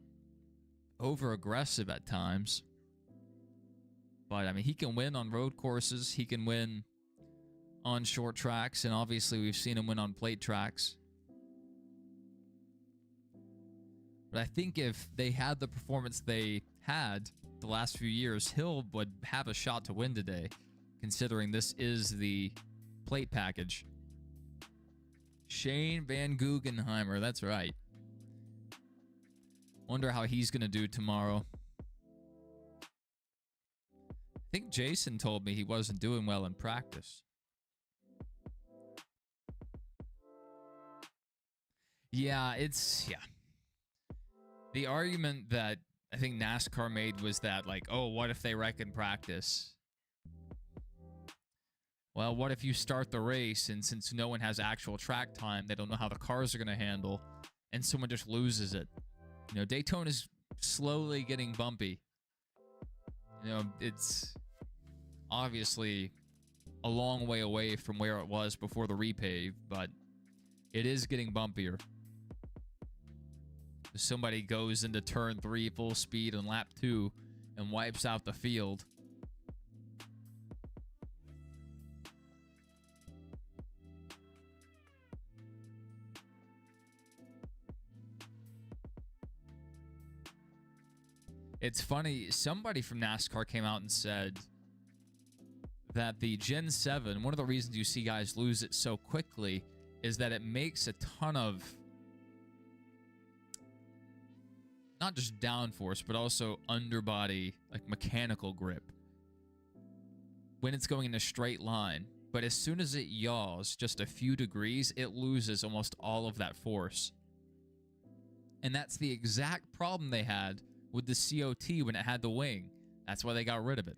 over-aggressive at times. But, I mean, he can win on road courses. He can win on short tracks. And obviously, we've seen him win on plate tracks. But I think if they had the performance they had the last few years, Hill would have a shot to win today, considering this is the plate package. Shane Van Guggenheimer, that's right. Wonder how he's going to do tomorrow. I think Jason told me he wasn't doing well in practice. Yeah, the argument that I think NASCAR made was that, like, oh, what if they wreck in practice? Well, what if you start the race and since no one has actual track time, they don't know how the cars are going to handle, and someone just loses it? You know, Daytona is slowly getting bumpy. You know, it's obviously a long way away from where it was before the repave, but it is getting bumpier. Somebody goes into turn 3 full speed on lap 2 and wipes out the field. It's funny, somebody from NASCAR came out and said that the Gen 7, one of the reasons you see guys lose it so quickly is that it makes a ton of not just downforce, but also underbody, like mechanical grip when it's going in a straight line. But as soon as it yaws just a few degrees, it loses almost all of that force. And that's the exact problem they had with the COT when it had the wing. That's why they got rid of it.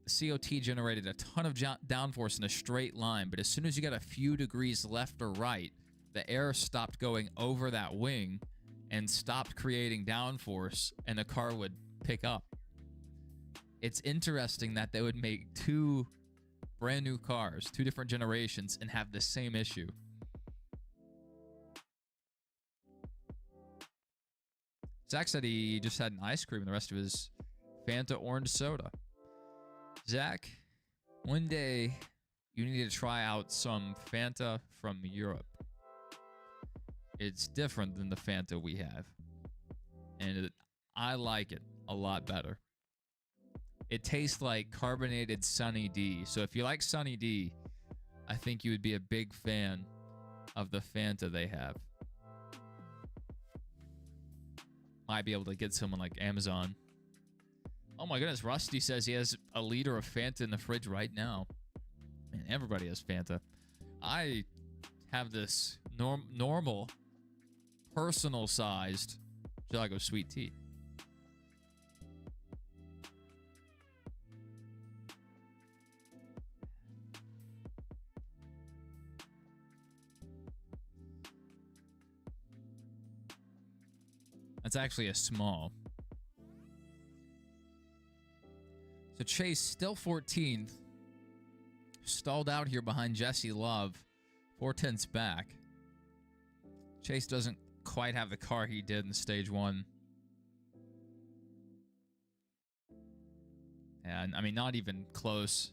COT generated a ton of downforce in a straight line, but as soon as you got a few degrees left or right, the air stopped going over that wing and stopped creating downforce, and the car would pick up. It's interesting that they would make two brand new cars, two different generations, and have the same issue. Zach said he just had an ice cream and the rest of his Fanta orange soda. Zach, one day you need to try out some Fanta from Europe. It's different than the Fanta we have, and I like it a lot better. It tastes like carbonated Sunny D. So if you like Sunny D, I think you would be a big fan of the Fanta they have. Might be able to get someone like Amazon. Oh my goodness, Rusty says he has a liter of Fanta in the fridge right now. Man, everybody has Fanta. I have this normal, personal-sized jug of sweet tea. That's actually a small. So Chase still 14th. Stalled out here behind Jesse Love. 4/10 back. Chase doesn't quite have the car he did in stage one. And I mean, not even close.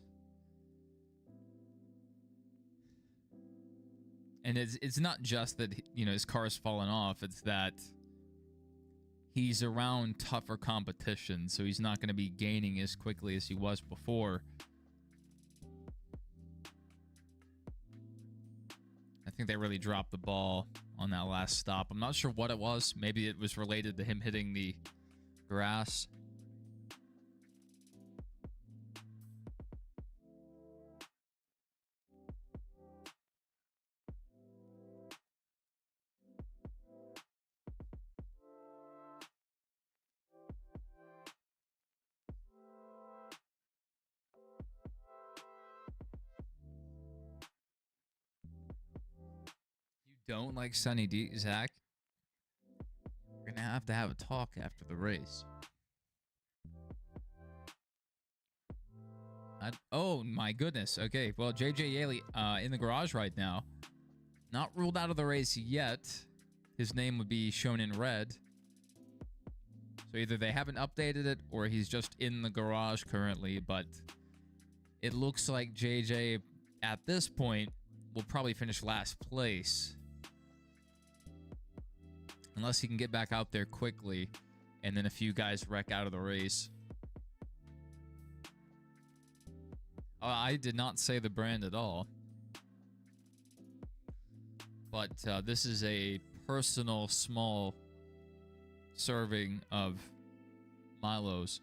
And it's not just that, you know, his car's fallen off. It's that he's around tougher competition, so he's not going to be gaining as quickly as he was before. I think they really dropped the ball on that last stop. I'm not sure what it was. Maybe it was related to him hitting the grass. Don't like Sunny D, Zach? We're gonna have to have a talk after the race. Oh my goodness. Okay, well, JJ Yaley in the garage right now. Not ruled out of the race yet. His name would be shown in red. So either they haven't updated it or he's just in the garage currently, but it looks like JJ at this point will probably finish last place. Unless he can get back out there quickly and then a few guys wreck out of the race. I did not say the brand at all. But this is a personal small serving of Milo's.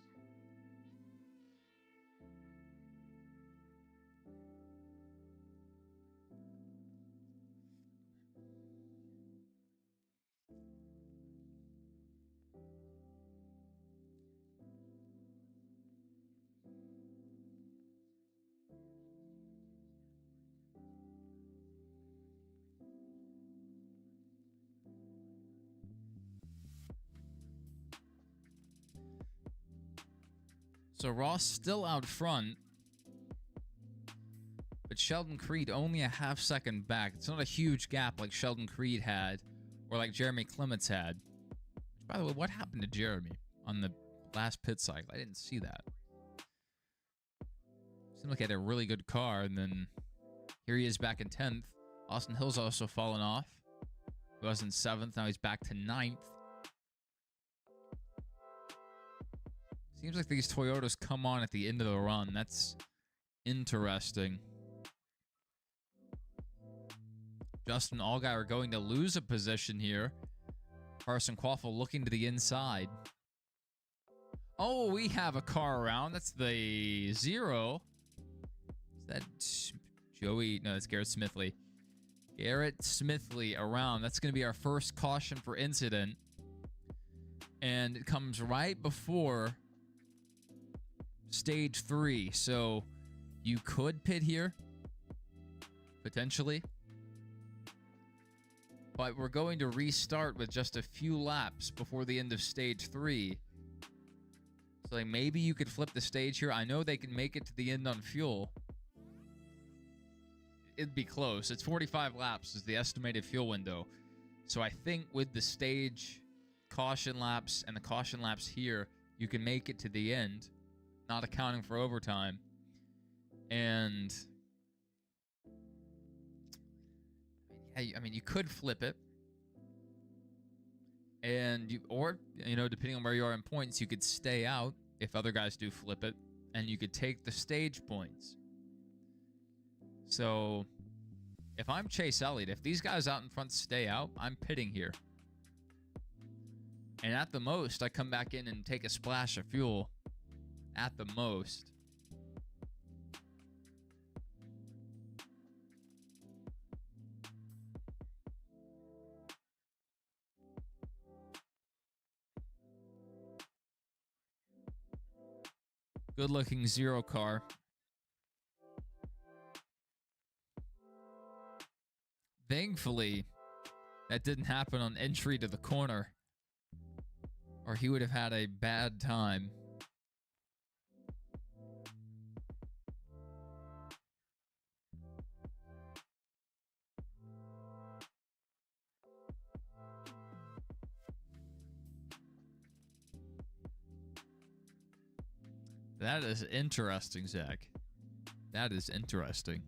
So Ross still out front, but Sheldon Creed only a half second back. It's not a huge gap like Sheldon Creed had or like Jeremy Clements had. By the way, what happened to Jeremy on the last pit cycle? I didn't see that. Seemed like he had a really good car, and then here he is back in 10th. Austin Hill's also fallen off. He was in 7th, now he's back to 9th. Seems like these Toyotas come on at the end of the run. That's interesting. Justin Allgaier going to lose a position here. Carson Quaffle looking to the inside. Oh, we have a car around. That's the 0. Is that Joey? No, that's Garrett Smithley. Garrett Smithley around. That's going to be our first caution for incident. And it comes right before stage 3. So you could pit here, potentially. But we're going to restart with just a few laps before the end of stage 3. So like maybe you could flip the stage here. I know they can make it to the end on fuel. It'd be close. It's 45 laps is the estimated fuel window. So I think with the stage caution laps and the caution laps here, you can make it to the end, not accounting for overtime. And I mean, you could flip it, and depending on where you are in points, you could stay out if other guys do flip it, and you could take the stage points. So if I'm Chase Elliott, if these guys out in front stay out, I'm pitting here. And at the most, I come back in and take a splash of fuel. At the most. Good looking zero car. Thankfully, that didn't happen on entry to the corner, or he would have had a bad time. That is interesting, Zach. That is interesting.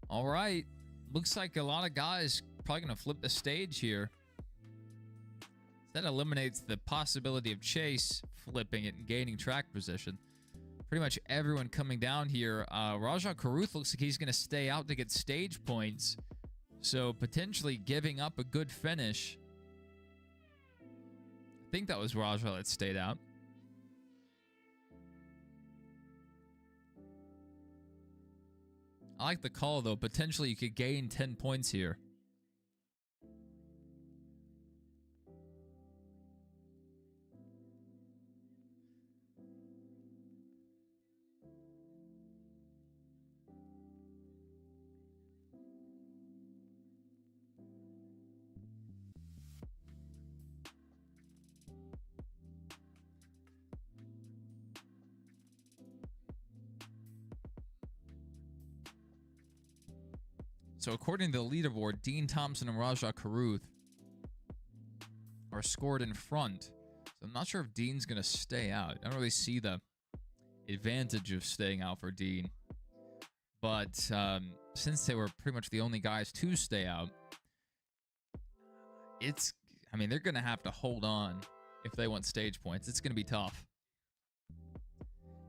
All right. Looks like a lot of guys probably going to flip the stage here. That eliminates the possibility of Chase flipping it and gaining track position. Pretty much everyone coming down here. Rajah Caruth looks like he's going to stay out to get stage points. So potentially giving up a good finish. I think that was Rajah that stayed out. I like the call, though. Potentially you could gain 10 points here. So according to the leaderboard, Dean Thompson and Rajah Caruth are scored in front. So I'm not sure if Dean's going to stay out. I don't really see the advantage of staying out for Dean. But since they were pretty much the only guys to stay out, they're going to have to hold on if they want stage points. It's going to be tough.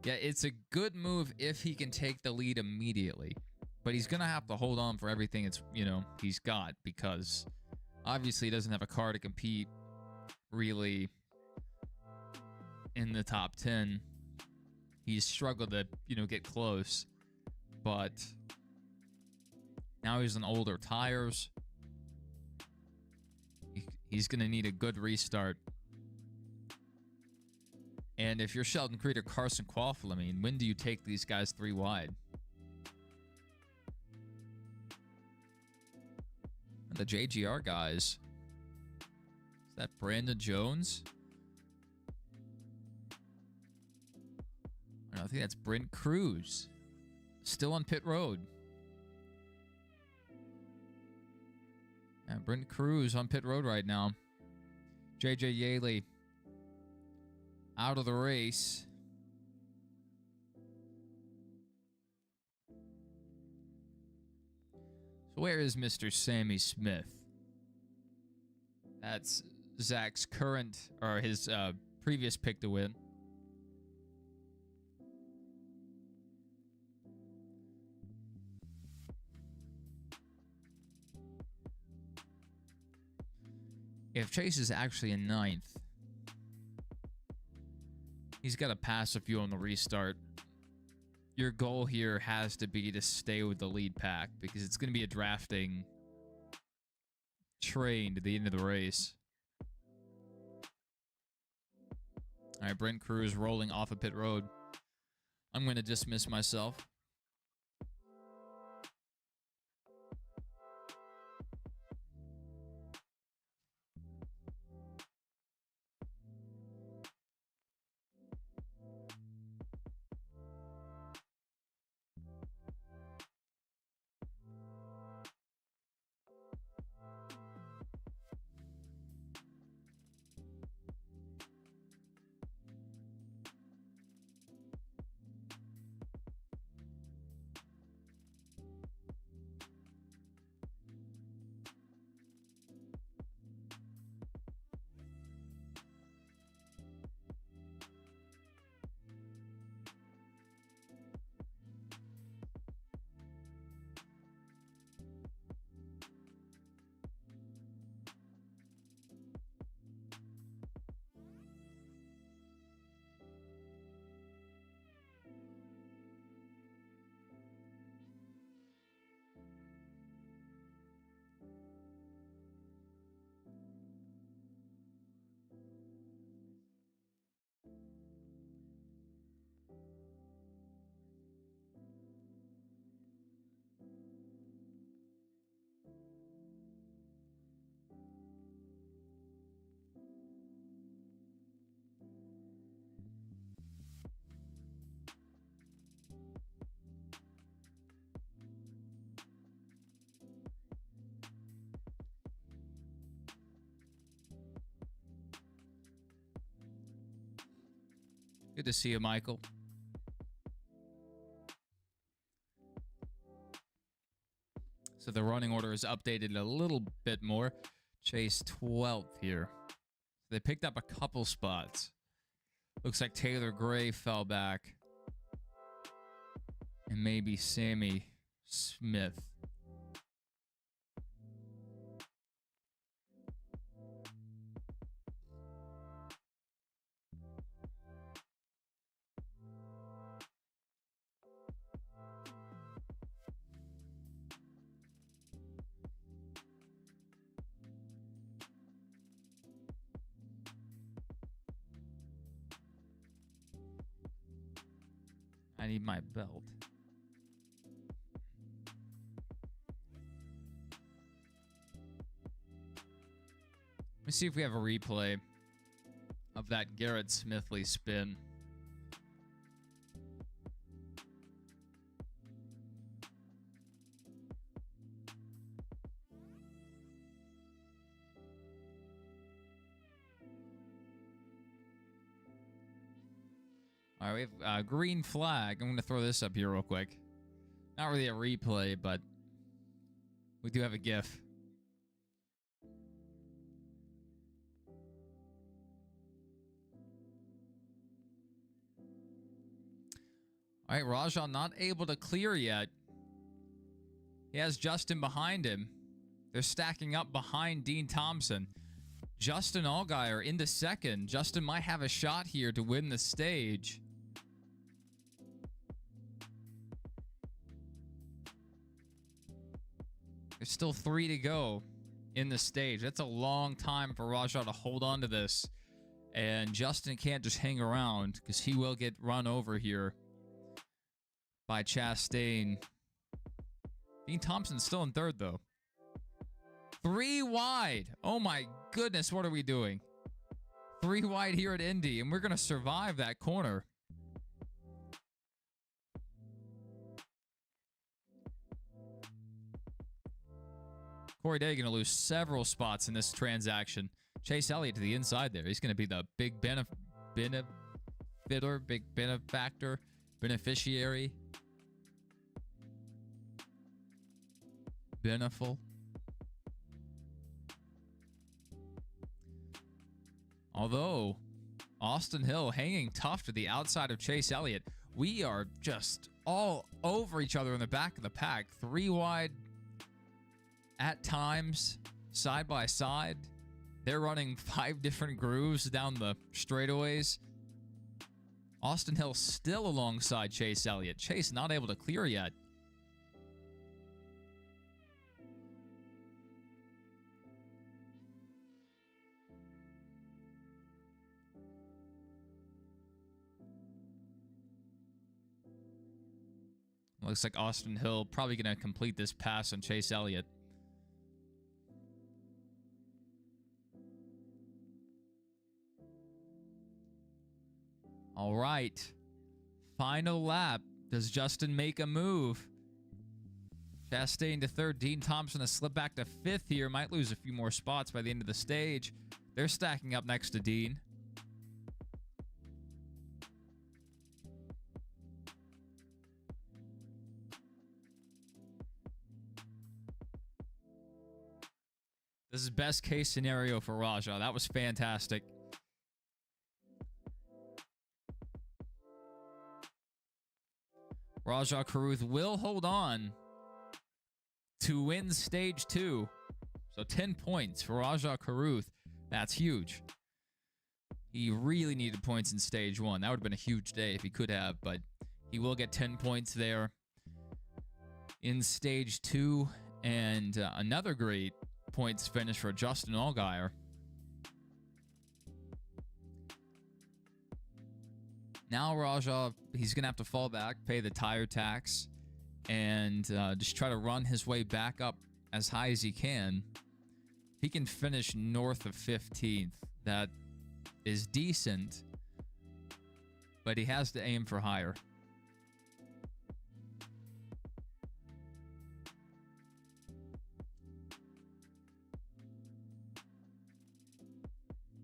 Yeah, it's a good move if he can take the lead immediately. But he's going to have to hold on for everything he's got, because obviously he doesn't have a car to compete really in the top 10. He's struggled to, get close. But now he's on older tires. He's going to need a good restart. And if you're Sheldon Creed or Carson Quaffle, when do you take these guys 3 wide? And the JGR guys. Is that Brandon Jones? I think that's Brent Cruz. Still on pit road. Yeah, Brent Cruz on pit road right now. JJ Yaley out of the race. So where is Mr. Sammy Smith? That's Zach's current, or his previous pick to win. If Chase is actually in 9th, he's got to pass a few on the restart. Your goal here has to be to stay with the lead pack, because it's going to be a drafting train to the end of the race. All right, Brent Cruz rolling off of pit road. I'm going to dismiss myself. Good to see you, Michael. So the running order is updated a little bit more. Chase 12th here. They picked up a couple spots. Looks like Taylor Gray fell back. And maybe Sammy Smith. I need my belt. Let me see if we have a replay of that Garrett Smithley spin. All right, we have a green flag. I'm going to throw this up here real quick. Not really a replay, but we do have a GIF. All right, Rajah not able to clear yet. He has Justin behind him. They're stacking up behind Dean Thompson. Justin Allgaier into second. Justin might have a shot here to win the stage. There's still 3 to go in the stage. That's a long time for Rajah to hold on to this. And Justin can't just hang around because he will get run over here by Chastain. Dean Thompson's still in third, though. 3 wide. Oh, my goodness. What are we doing? 3 wide here at Indy, and we're going to survive that corner. Corey Day going to lose several spots in this transaction. Chase Elliott to the inside there. He's going to be the big beneficiary. Beneful. Although, Austin Hill hanging tough to the outside of Chase Elliott. We are just all over each other in the back of the pack. 3 wide at times, side by side. They're running 5 different grooves down the straightaways. Austin Hill still alongside Chase Elliott. Chase not able to clear yet. Looks like Austin Hill probably going to complete this pass on Chase Elliott. All right. Final lap. Does Justin make a move? Chastain to third. Dean Thompson to slip back to fifth here. Might lose a few more spots by the end of the stage. They're stacking up next to Dean. This is best case scenario for Raja. That was fantastic. Rajah Caruth will hold on to win stage 2. So 10 points for Rajah Caruth. That's huge. He really needed points in stage 1. That would have been a huge day if he could have, but he will get 10 points there in stage 2. And another great points finish for Justin Allgaier. Now Rajah, he's going to have to fall back, pay the tire tax, and just try to run his way back up as high as he can. He can finish north of 15th. That is decent, but he has to aim for higher.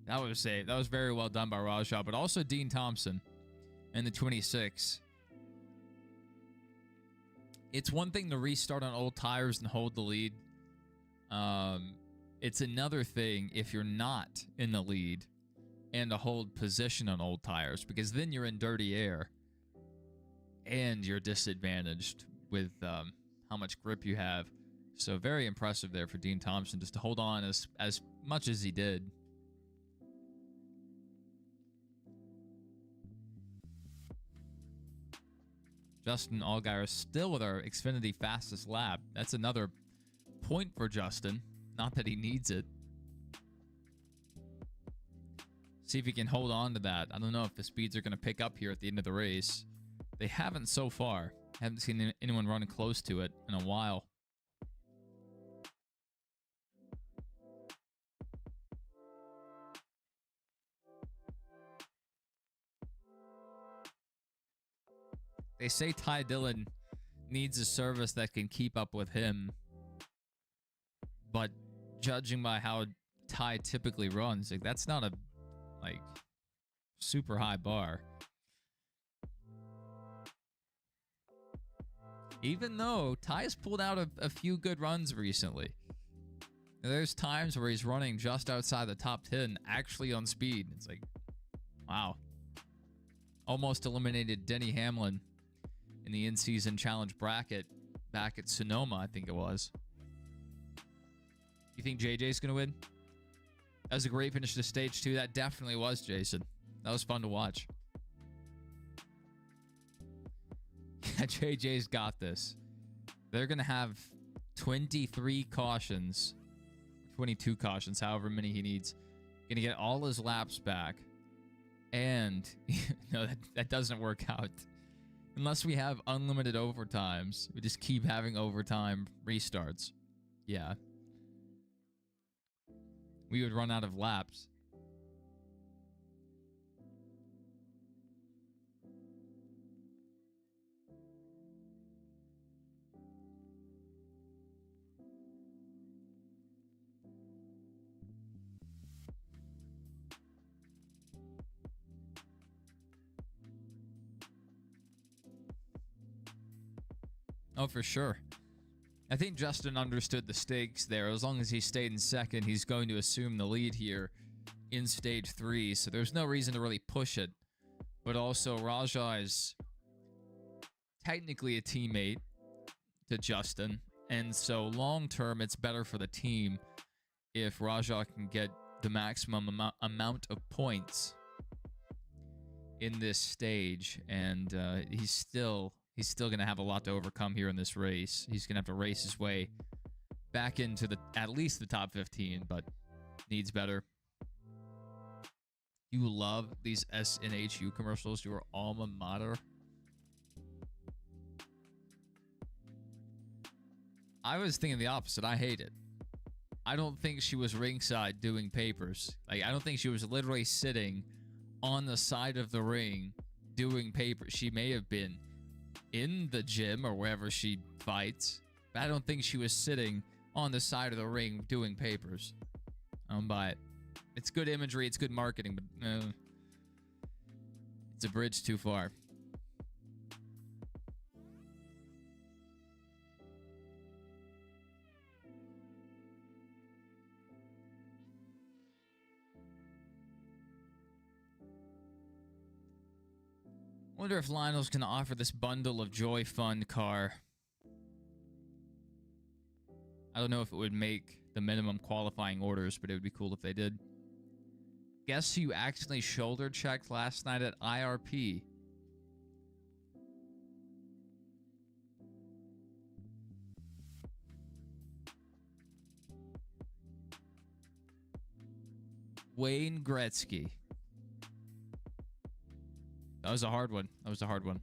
That was very well done by Rajah, but also Dean Thompson in the 26. It's one thing to restart on old tires and hold the lead. It's another thing if you're not in the lead and to hold position on old tires, because then you're in dirty air and you're disadvantaged with how much grip you have. So very impressive there for Dean Thompson just to hold on as much as he did. Justin Allgaier still with our Xfinity fastest lap. That's another point for Justin. Not that he needs it. See if he can hold on to that. I don't know if the speeds are going to pick up here at the end of the race. They haven't so far. Haven't seen anyone running close to it in a while. They say Ty Dillon needs a service that can keep up with him. But judging by how Ty typically runs, like, that's not a super high bar. Even though Ty's pulled out a few good runs recently. There's times where he's running just outside the top 10 actually on speed. It's like, wow. Almost eliminated Denny Hamlin in the in-season challenge bracket back at Sonoma, I think it was. You think JJ's going to win? That was a great finish to stage 2. That definitely was, Jason. That was fun to watch. Yeah, JJ's got this. They're going to have 23 cautions. 22 cautions, however many he needs. Going to get all his laps back. And, no, that doesn't work out. Unless we have unlimited overtimes. We just keep having overtime restarts. Yeah. We would run out of laps. Oh, for sure. I think Justin understood the stakes there. As long as he stayed in second, he's going to assume the lead here in stage 3. So there's no reason to really push it. But also, Rajah is technically a teammate to Justin. And so long term, it's better for the team if Rajah can get the maximum amount of points in this stage. And he's still going to have a lot to overcome here in this race. He's going to have to race his way back into at least the top 15, but needs better. You love these SNHU commercials, your alma mater. I was thinking the opposite. I hate it. I don't think she was ringside doing papers. Like, I don't think she was literally sitting on the side of the ring doing papers. She may have been in the gym or wherever she fights, but I don't think she was sitting on the side of the ring doing papers. I don't buy it. It's good imagery, it's good marketing, but it's a bridge too far. Wonder if Lionel's gonna offer this bundle of Joy Fund car. I don't know if it would make the minimum qualifying orders, but it would be cool if they did. Guess who you accidentally shoulder checked last night at IRP? Wayne Gretzky. That was a hard one. That was a hard one.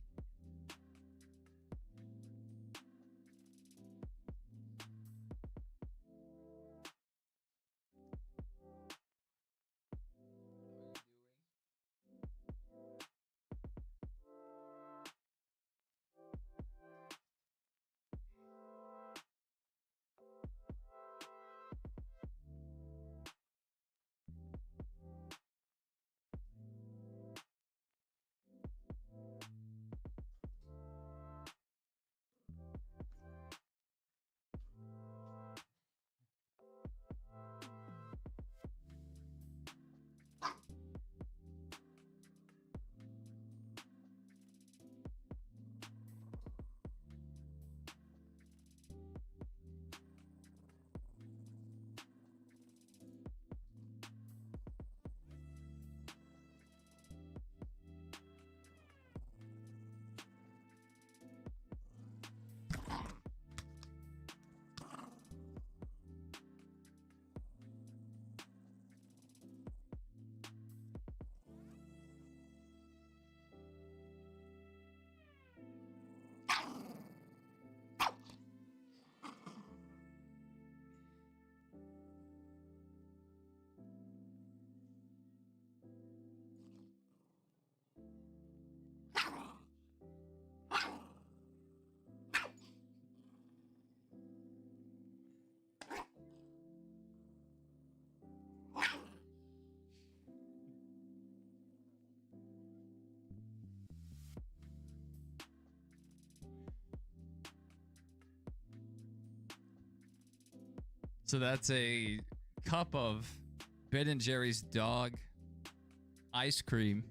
So that's a cup of Ben & Jerry's dog ice cream,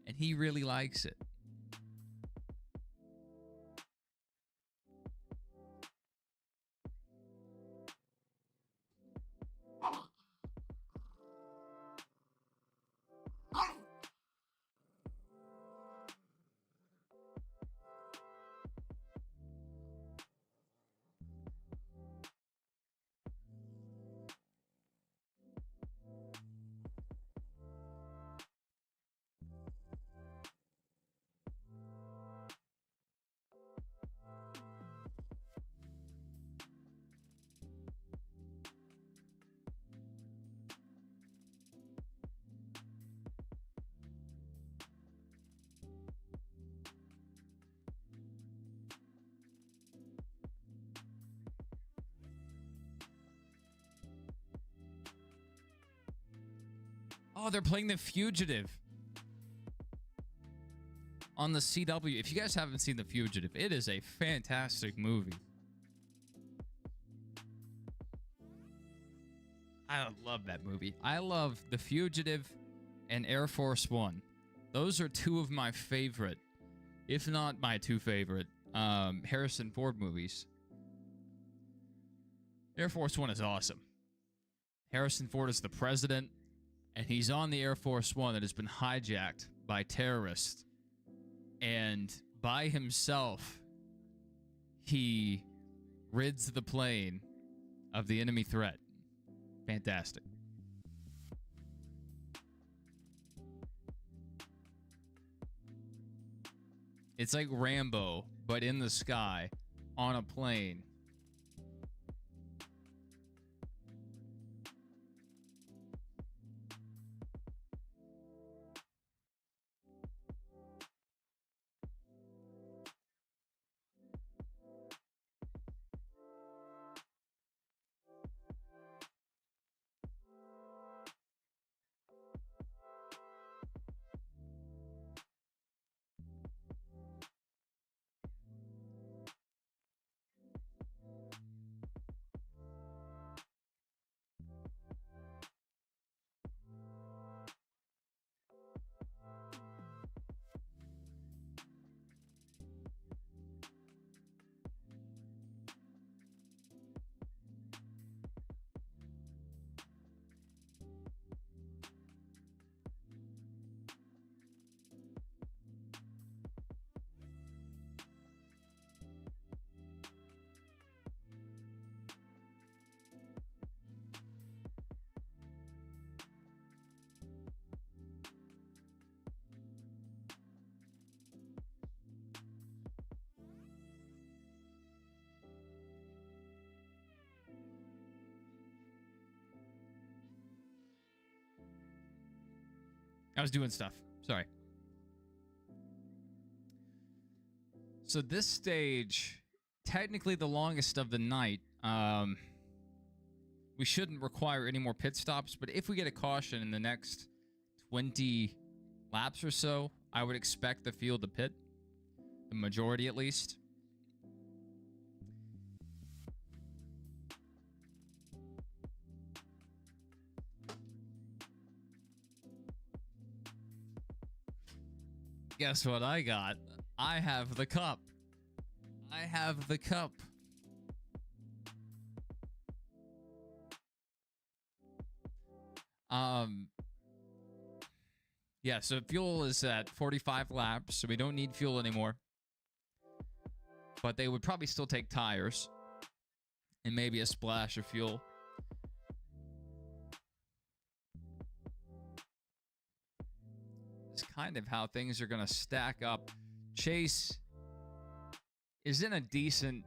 and he really likes it. Oh, they're playing The Fugitive on the CW. If you guys haven't seen The Fugitive, it is a fantastic movie. I love that movie. I love The Fugitive and Air Force One. Those are two of my favorite, if not my two favorite, Harrison Ford movies. Air Force One is awesome. Harrison Ford is the president, and he's on the Air Force One that has been hijacked by terrorists. And by himself, he rids the plane of the enemy threat. Fantastic. It's like Rambo, but in the sky, on a plane, I was doing stuff. Sorry. So this stage, technically the longest of the night. We shouldn't require any more pit stops, but if we get a caution in the next 20 laps or so, I would expect the field to pit. The majority, at least. Guess what I got? I have the cup. I have the cup. Yeah, so fuel is at 45 laps, so we don't need fuel anymore. But they would probably still take tires and maybe a splash of fuel. It's kind of how things are going to stack up. Chase is in a decent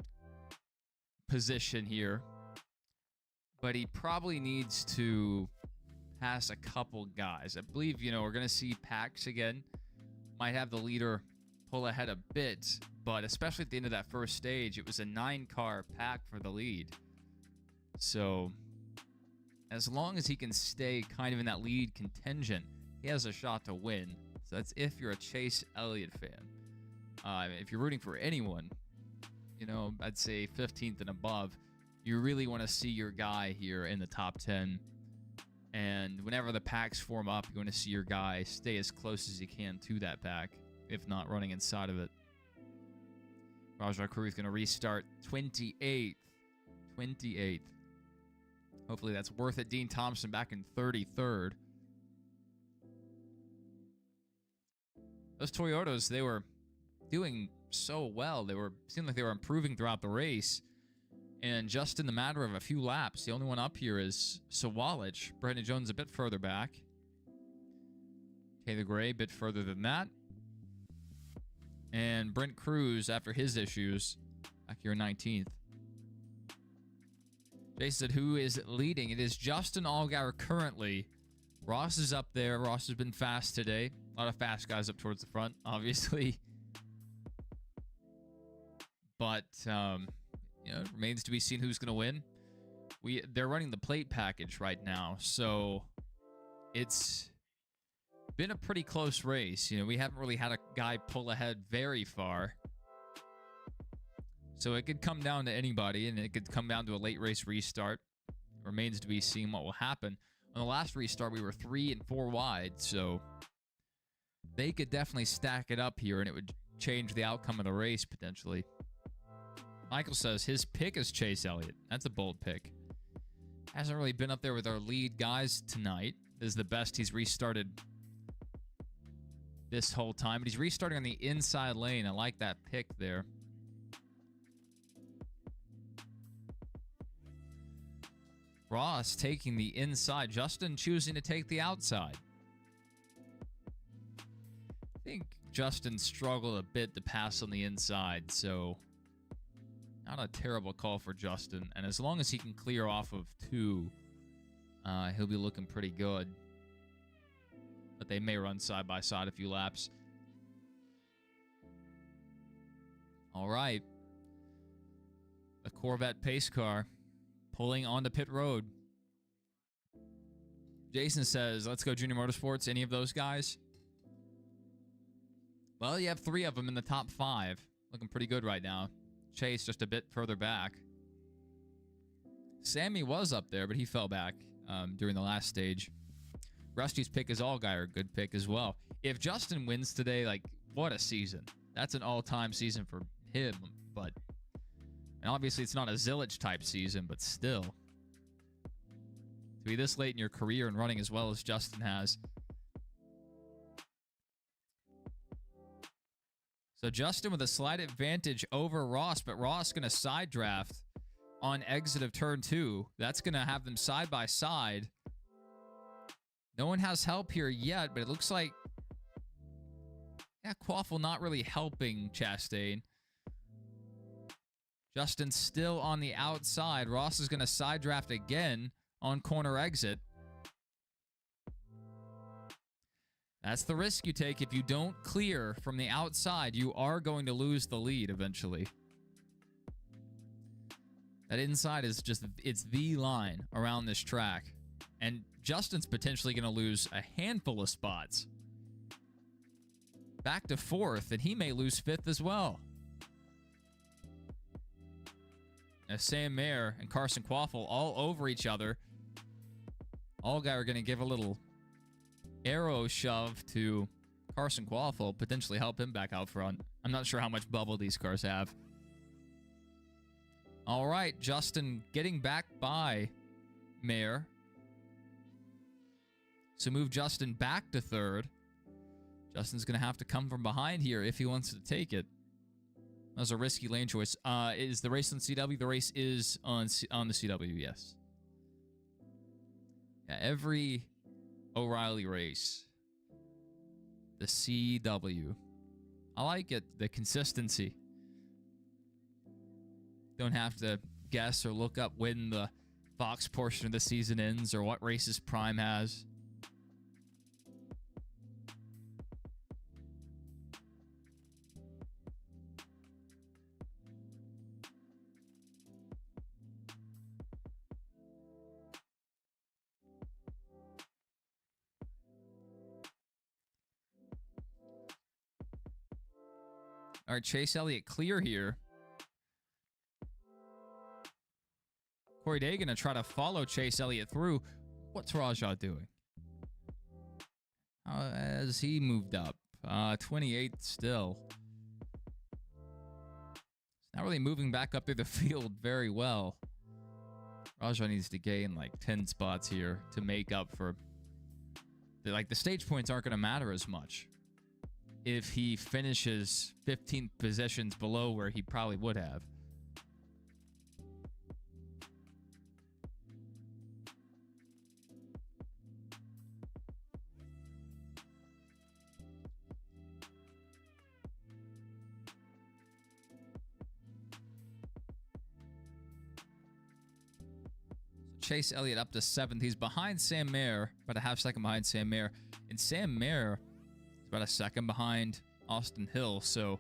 position here, but he probably needs to pass a couple guys. I believe, we're going to see Pax again. Might have the leader pull ahead a bit, but especially at the end of that first stage, it was a 9-car pack for the lead. So as long as he can stay kind of in that lead contingent, he has a shot to win. So that's if you're a Chase Elliott fan. If you're rooting for anyone, I'd say 15th and above, you really want to see your guy here in the top 10. And whenever the packs form up, you want to see your guy stay as close as he can to that pack, if not running inside of it. Rajah Crew is going to restart 28th. 28th. Hopefully that's worth it. Dean Thompson back in 33rd. Those Toyotas, they were doing so well. Seemed like they were improving throughout the race. And just in the matter of a few laps, the only one up here is Sawalich. Brandon Jones a bit further back. Taylor Gray a bit further than that. And Brent Cruz, after his issues, back here in 19th. Jason said, who is leading? It is Justin Allgaier currently. Ross is up there. Ross has been fast today. A lot of fast guys up towards the front, obviously. But, it remains to be seen who's going to win. They're running the plate package right now, so it's been a pretty close race. We haven't really had a guy pull ahead very far. So it could come down to anybody, and it could come down to a late race restart. Remains to be seen what will happen. On the last restart, we were 3 and 4 wide, so they could definitely stack it up here, and it would change the outcome of the race, potentially. Michael says his pick is Chase Elliott. That's a bold pick. Hasn't really been up there with our lead guys tonight. This is the best he's restarted this whole time, but he's restarting on the inside lane. I like that pick there. Ross taking the inside. Justin choosing to take the outside. I think Justin struggled a bit to pass on the inside, so not a terrible call for Justin. And as long as he can clear off of 2, he'll be looking pretty good. But they may run side by side a few laps. All right. The Corvette pace car pulling onto pit road. Jason says, let's go Junior Motorsports. Any of those guys? Well, you have 3 of them in the top 5. Looking pretty good right now. Chase just a bit further back. Sammy was up there, but he fell back during the last stage. Rusty's pick is Allgaier. Good pick as well. If Justin wins today, what a season. That's an all-time season for him. And obviously it's not a Zillage type season, but still. To be this late in your career and running as well as Justin has. So Justin with a slight advantage over Ross, but Ross going to side draft on exit of turn 2. That's going to have them side by side. No one has help here yet, but it looks like Quaffle not really helping Chastain. Justin's still on the outside. Ross is going to side draft again on corner exit. That's the risk you take. If you don't clear from the outside, you are going to lose the lead eventually. That inside is just, it's the line around this track. And Justin's potentially going to lose a handful of spots. Back to 4th, and he may lose 5th as well. Now, Sam Mayer and Carson Quaffle all over each other. Allgaier are going to give a little arrow shove to Carson Quaffle, potentially help him back out front. I'm not sure how much bubble these cars have. All right, Justin getting back by Mayer. So move Justin back to 3rd. Justin's going to have to come from behind here if he wants to take it. That was a risky lane choice. Is the race on CW? The race is on the CW, yes. Yeah, every O'Reilly race. The CW. I like it, the consistency. Don't have to guess or look up when the Fox portion of the season ends or what races Prime has. All right, Chase Elliott clear here. Corey Day going to try to follow Chase Elliott through. What's Rajah doing? As he moved up. 28th still. Not really moving back up through the field very well. Rajah needs to gain like 10 spots here to make up for... Like, the stage points aren't going to matter as much if he finishes 15 positions below where he probably would have. Chase Elliott up to 7th. He's behind Sam Mayer, about a half second behind Sam Mayer. And Sam Mayer is about a second behind Austin Hill. So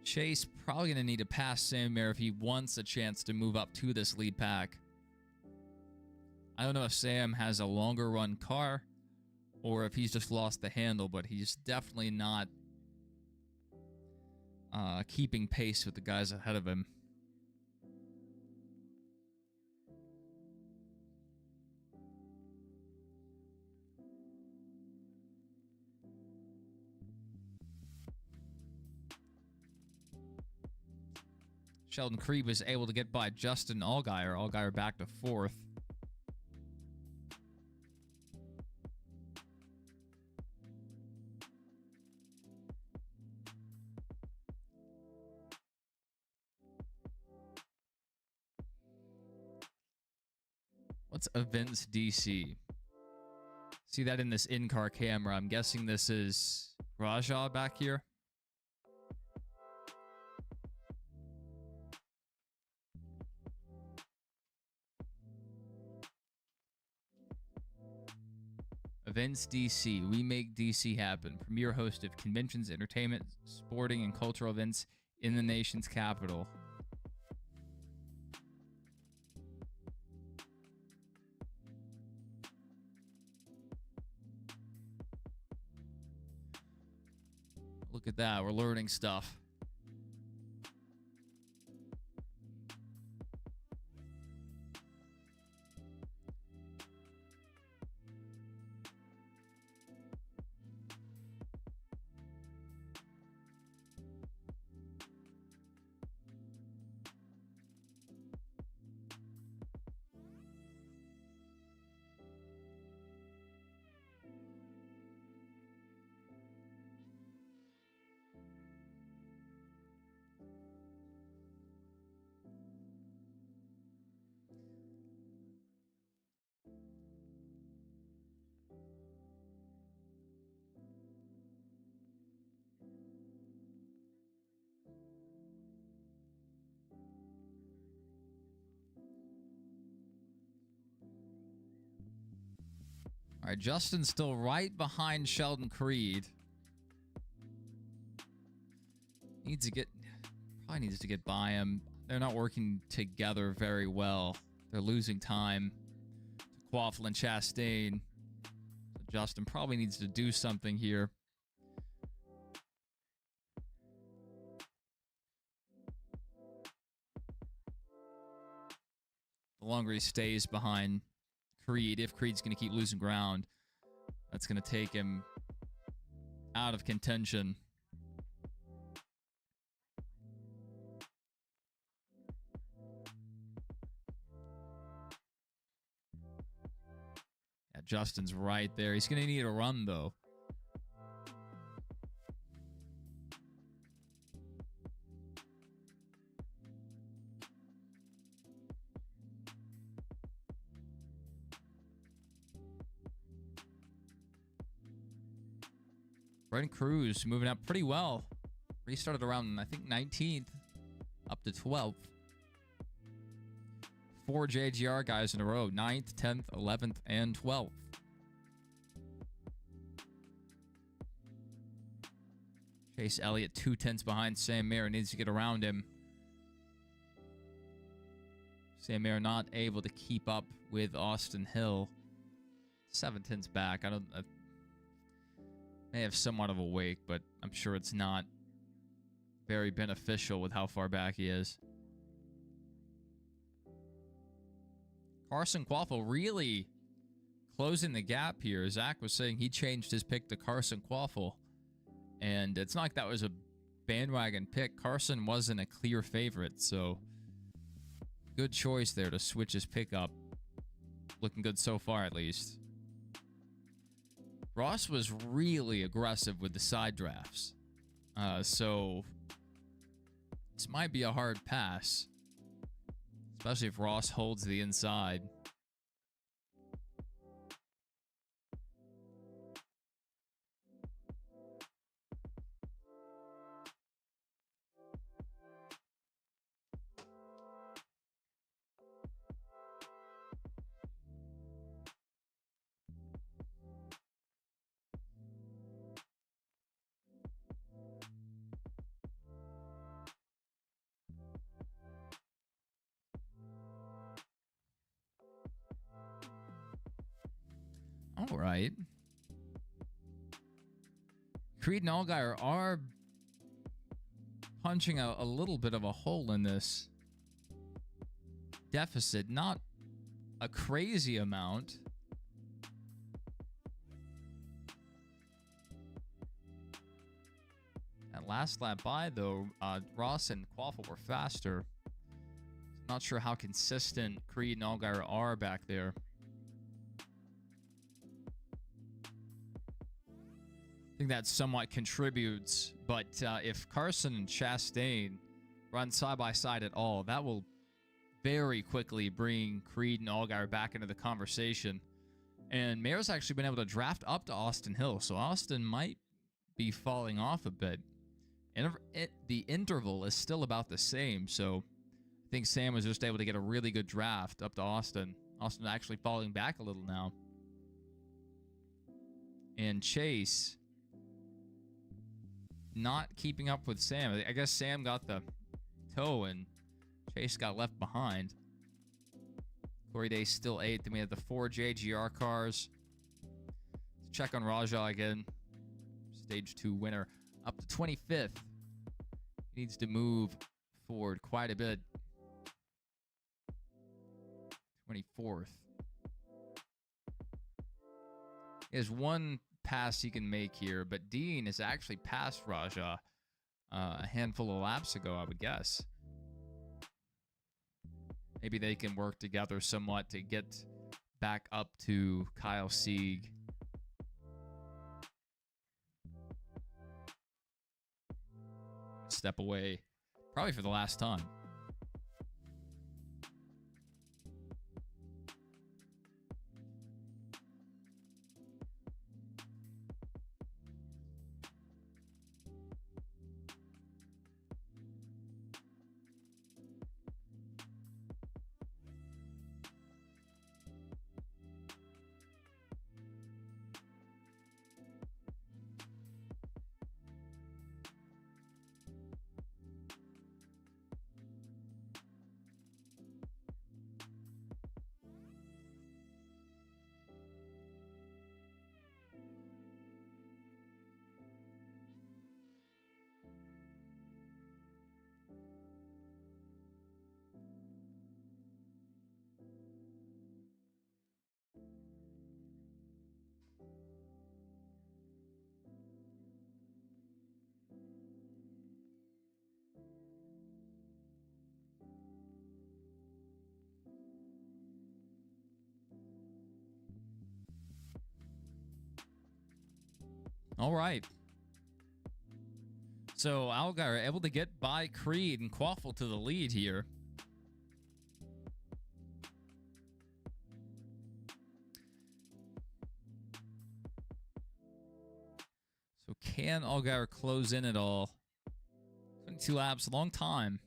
Chase probably going to need to pass Sam Mayer if he wants a chance to move up to this lead pack. I don't know if Sam has a longer run car or if he's just lost the handle, but he's definitely not keeping pace with the guys ahead of him. Sheldon Creed was able to get by Justin Allgaier. Allgaier back to 4th. What's Events DC? See that in this in-car camera. I'm guessing this is Rajah back here. Events DC. We make DC happen. Premier host of conventions, entertainment, sporting, and cultural events in the nation's capital. Look at that. We're learning stuff. All right, Justin's still right behind Sheldon Creed. Probably needs to get by him. They're not working together very well. They're losing time to Quaffle and Chastain. So Justin probably needs to do something here. The longer he stays behind Creed, if Creed's going to keep losing ground, that's going to take him out of contention. Yeah, Justin's right there. He's going to need a run, though. Brent Cruz moving up pretty well. Restarted around, I think, 19th up to 12th. 4 JGR guys in a row. 9th, 10th, 11th, and 12th. Chase Elliott 2/10 behind Sam Mayer. Needs to get around him. Sam Mayer not able to keep up with Austin Hill. 7/10 back. I may have somewhat of a wake, but I'm sure it's not very beneficial with how far back he is. Carson Quaffle really closing the gap here. Zach was saying he changed his pick to Carson Quaffle, and it's not like that was a bandwagon pick. Carson wasn't a clear favorite, so good choice there to switch his pick up. Looking good so far, at least. Ross was really aggressive with the side drafts. So this might be a hard pass, especially if Ross holds the inside. All right. Creed and Allgaier are punching a little bit of a hole in this deficit. Not a crazy amount. That last lap by, though, Ross and Quaffle were faster. Not sure how consistent Creed and Allgaier are back there. I think that somewhat contributes, but if Carson and Chastain run side by side at all, that will very quickly bring Creed and Allgaier back into the conversation. And Mayer's actually been able to draft up to Austin Hill, so Austin might be falling off a bit. And the interval is still about the same, so I think Sam was just able to get a really good draft up to Austin. Austin actually falling back a little now. And Chase not keeping up with Sam. I guess Sam got the toe and Chase got left behind. Corey Day still 8th. Then we have the 4 JGR cars. Let's check on Rajah again. Stage 2 winner. Up to 25th. He needs to move forward quite a bit. 24th. He has one pass he can make here, but Dean has actually passed Rajah a handful of laps ago, I would guess. Maybe they can work together somewhat to get back up to Kyle Sieg. Step away, probably for the last time. All right. So Allgaier able to get by Creed and Quaffle to the lead here. So can Allgaier close in at all? 22 laps, long time.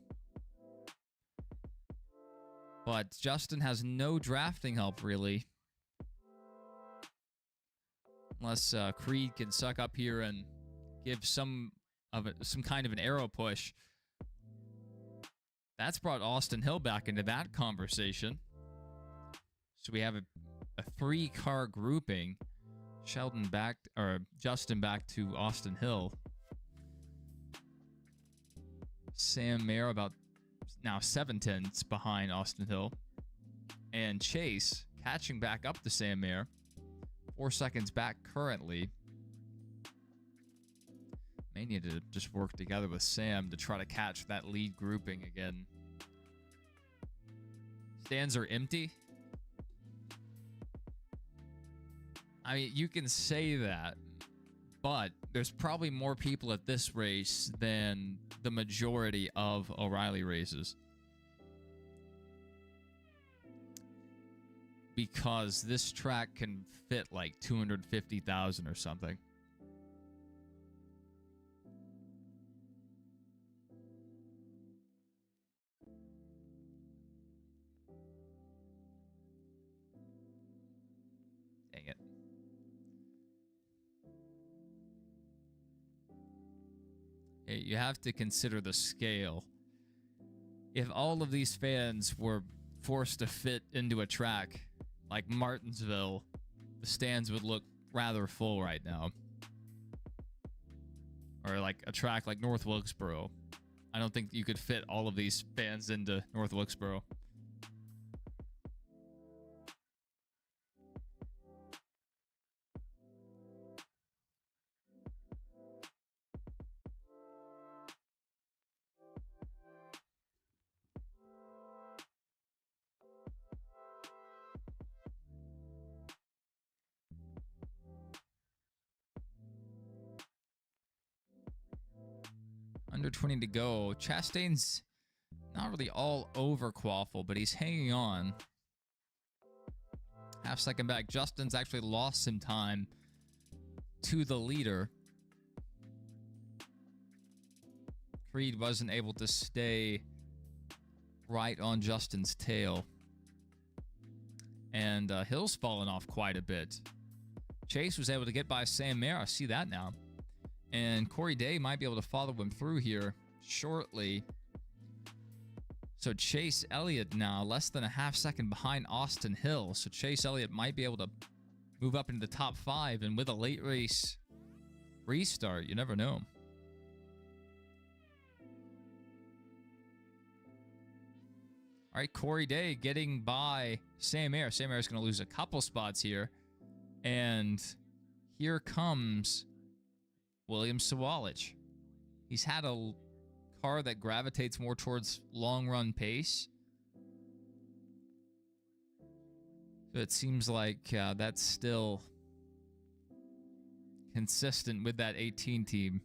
But Justin has no drafting help, really. Unless Creed can suck up here and give some kind of an arrow push. That's brought Austin Hill back into that conversation. So we have a 3-car grouping. Justin back to Austin Hill. Sam Mayer about now 7/10 behind Austin Hill. And Chase catching back up to Sam Mayer. 4 seconds back currently. May need to just work together with Sam to try to catch that lead grouping again. Stands are empty. I mean, you can say that, but there's probably more people at this race than the majority of O'Reilly races. Because this track can fit like 250,000 or something. Dang it. You have to consider the scale. If all of these fans were forced to fit into a track like Martinsville, the stands would look rather full right now. Or like a track like North Wilkesboro. I don't think you could fit all of these fans into North Wilkesboro. Under 20 to go. Chastain's not really all over Quaffle, but he's hanging on. Half second back. Justin's actually lost some time to the leader. Creed wasn't able to stay right on Justin's tail. And Hill's fallen off quite a bit. Chase was able to get by Sam Mayer. I see that now. And Corey Day might be able to follow him through here shortly. So Chase Elliott now less than a half second behind Austin Hill. So Chase Elliott might be able to move up into the top 5. And with a late race restart, you never know. All right, Corey Day getting by Sam Mayer. Sam Mayer's going to lose a couple spots here. And here comes William Sawalich. He's had a car that gravitates more towards long-run pace. So it seems like that's still consistent with that 18 team.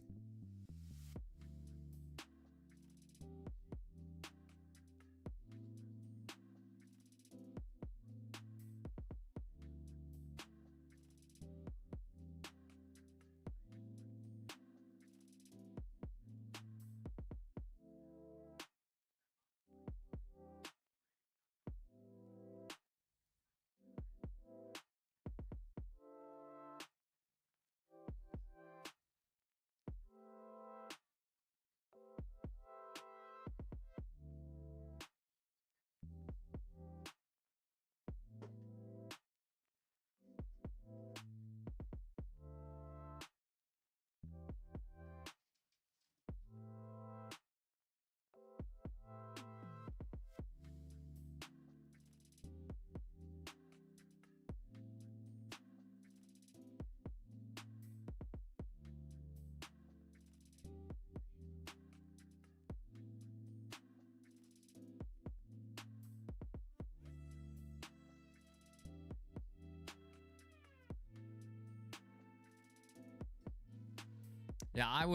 Yeah, I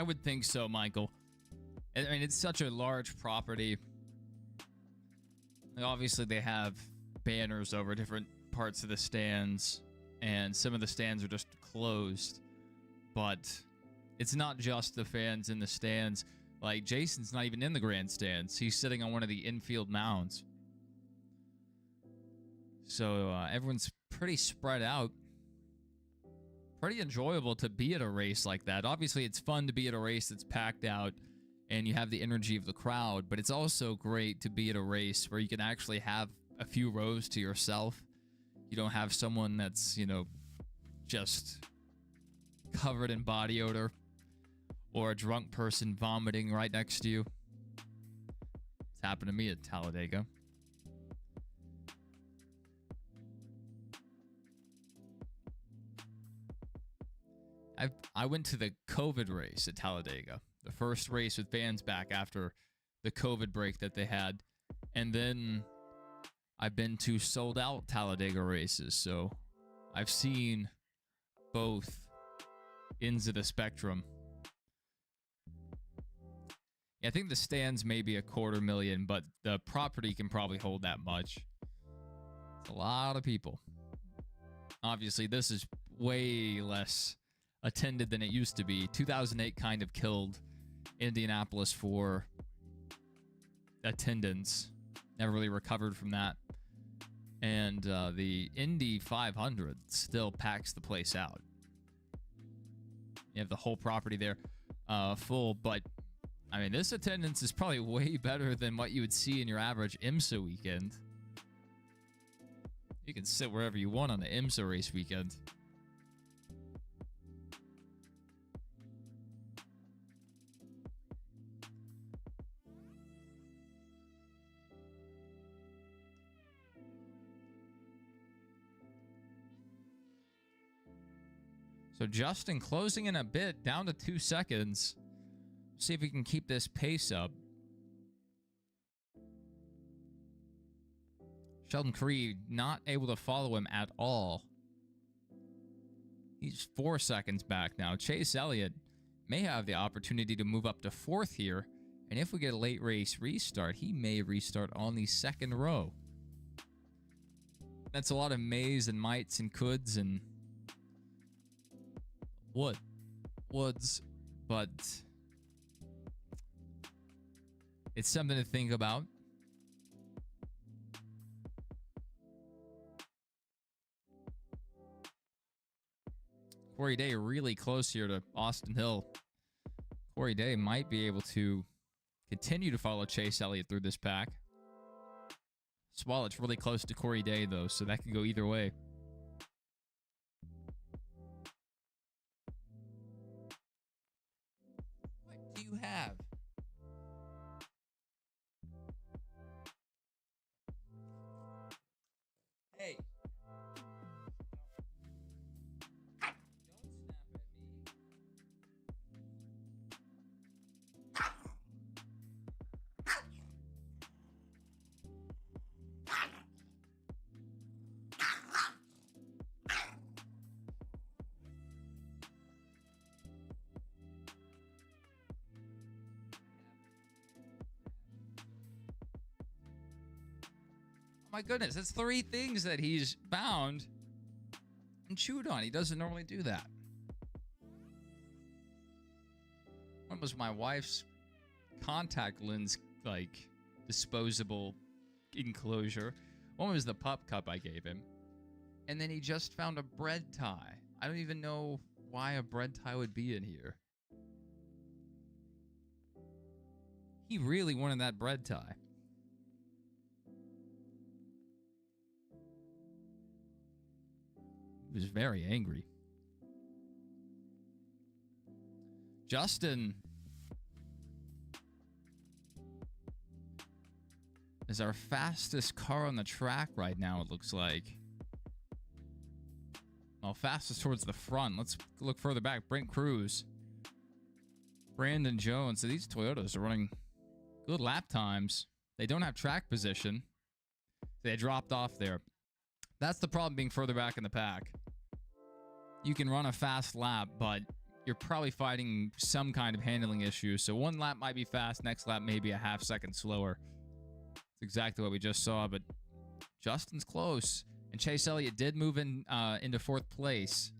would think so, Michael. I mean, it's such a large property. Like, obviously, they have banners over different parts of the stands, and some of the stands are just closed. But it's not just the fans in the stands. Like, Jason's not even in the grandstands. He's sitting on one of the infield mounds. So everyone's pretty spread out. Pretty enjoyable to be at a race like that. Obviously, it's fun to be at a race that's packed out and you have the energy of the crowd, but it's also great to be at a race where you can actually have a few rows to yourself. You don't have someone that's, just covered in body odor or a drunk person vomiting right next to you. It's happened to me at Talladega. I went to the COVID race at Talladega, the first race with fans back after the COVID break that they had. And then I've been to sold out Talladega races. So I've seen both ends of the spectrum. Yeah, I think the stands may be 250,000, but the property can probably hold that much. It's a lot of people. Obviously, this is way less attended than it used to be. 2008 kind of killed Indianapolis for attendance. Never really recovered from that. And the Indy 500 still packs the place out. You have the whole property there full, but I mean, this attendance is probably way better than what you would see in your average IMSA weekend. You can sit wherever you want on the IMSA race weekend. So Justin closing in a bit, down to 2 seconds. See if we can keep this pace up. Sheldon Creed not able to follow him at all. He's 4 seconds back now. Chase Elliott may have the opportunity to move up to 4th here. And if we get a late race restart, he may restart on the 2nd row. That's a lot of mays and mights and coulds and woods, but it's something to think about. Corey Day really close here to Austin Hill. Corey Day might be able to continue to follow Chase Elliott through this pack. Swallett's really close to Corey Day, though, so that could go either way. What do you have? Hey. My goodness, that's 3 things that he's bound and chewed on. He doesn't normally do that. One was my wife's contact lens, like, disposable enclosure. One was the pup cup I gave him. And then he just found a bread tie. I don't even know why a bread tie would be in here. He really wanted that bread tie. He was very angry. Justin is our fastest car on the track right now, it looks like. Well, fastest towards the front. Let's look further back. Brent Cruz, Brandon Jones. So these Toyotas are running good lap times. They don't have track position. They dropped off there. That's the problem being further back in the pack. You can run a fast lap, but you're probably fighting some kind of handling issue. So one lap might be fast, next lap maybe a half second slower. That's exactly what we just saw, but Justin's close. And Chase Elliott did move in into 4th place.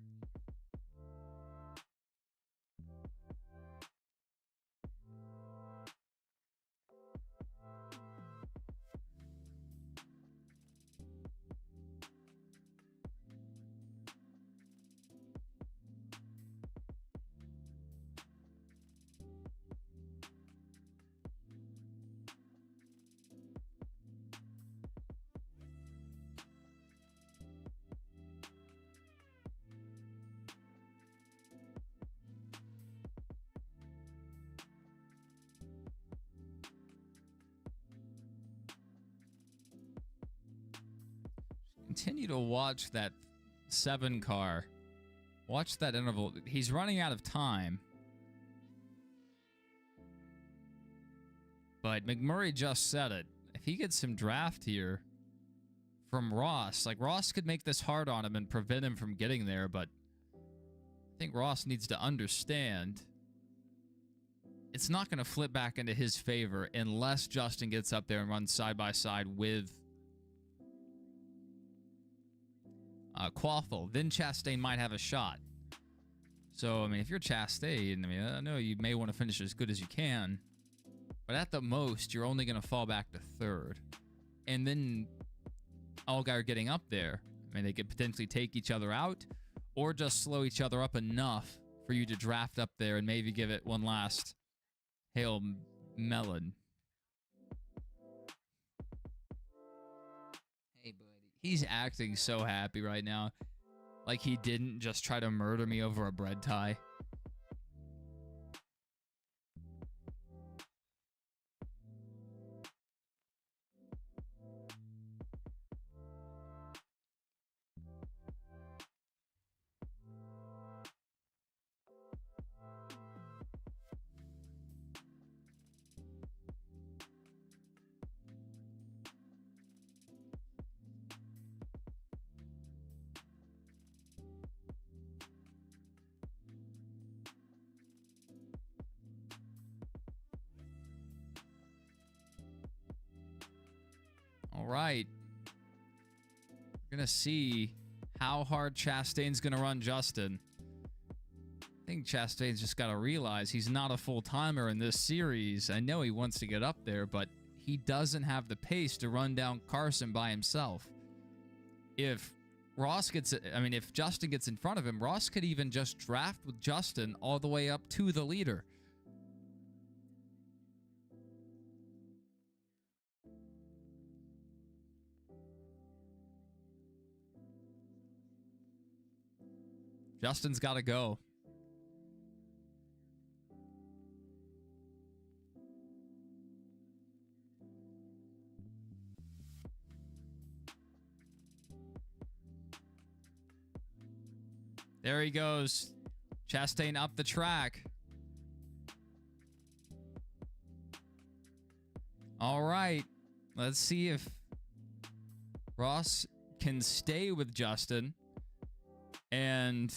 Continue to watch that 7 car. Watch that interval. He's running out of time. But McMurray just said it. If he gets some draft here from Ross, like Ross could make this hard on him and prevent him from getting there, but I think Ross needs to understand it's not going to flip back into his favor unless Justin gets up there and runs side by side with Quaffle. Then Chastain might have a shot. So, I mean, if you're Chastain, I mean, I know you may want to finish as good as you can, but at the most, you're only going to fall back to 3rd. And then Allgaier getting up there, I mean, they could potentially take each other out or just slow each other up enough for you to draft up there and maybe give it one last Hail Melon. Hey, buddy. He's acting so happy right now. Like he didn't just try to murder me over a bread tie. All right. We're going to see how hard Chastain's going to run Justin. I think Chastain's just got to realize he's not a full-timer in this series. I know he wants to get up there, but he doesn't have the pace to run down Carson by himself. If Justin gets in front of him, Ross could even just draft with Justin all the way up to the leader. Justin's got to go. There he goes. Chastain up the track. All right. Let's see if Ross can stay with Justin and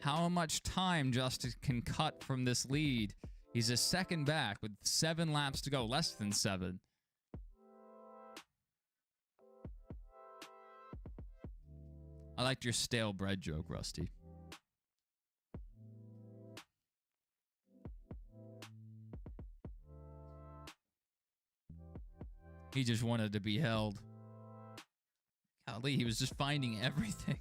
how much time Justin can cut from this lead. He's a second back with 7 laps to go, less than 7. I liked your stale bread joke, Rusty. He just wanted to be held. Golly, he was just finding everything.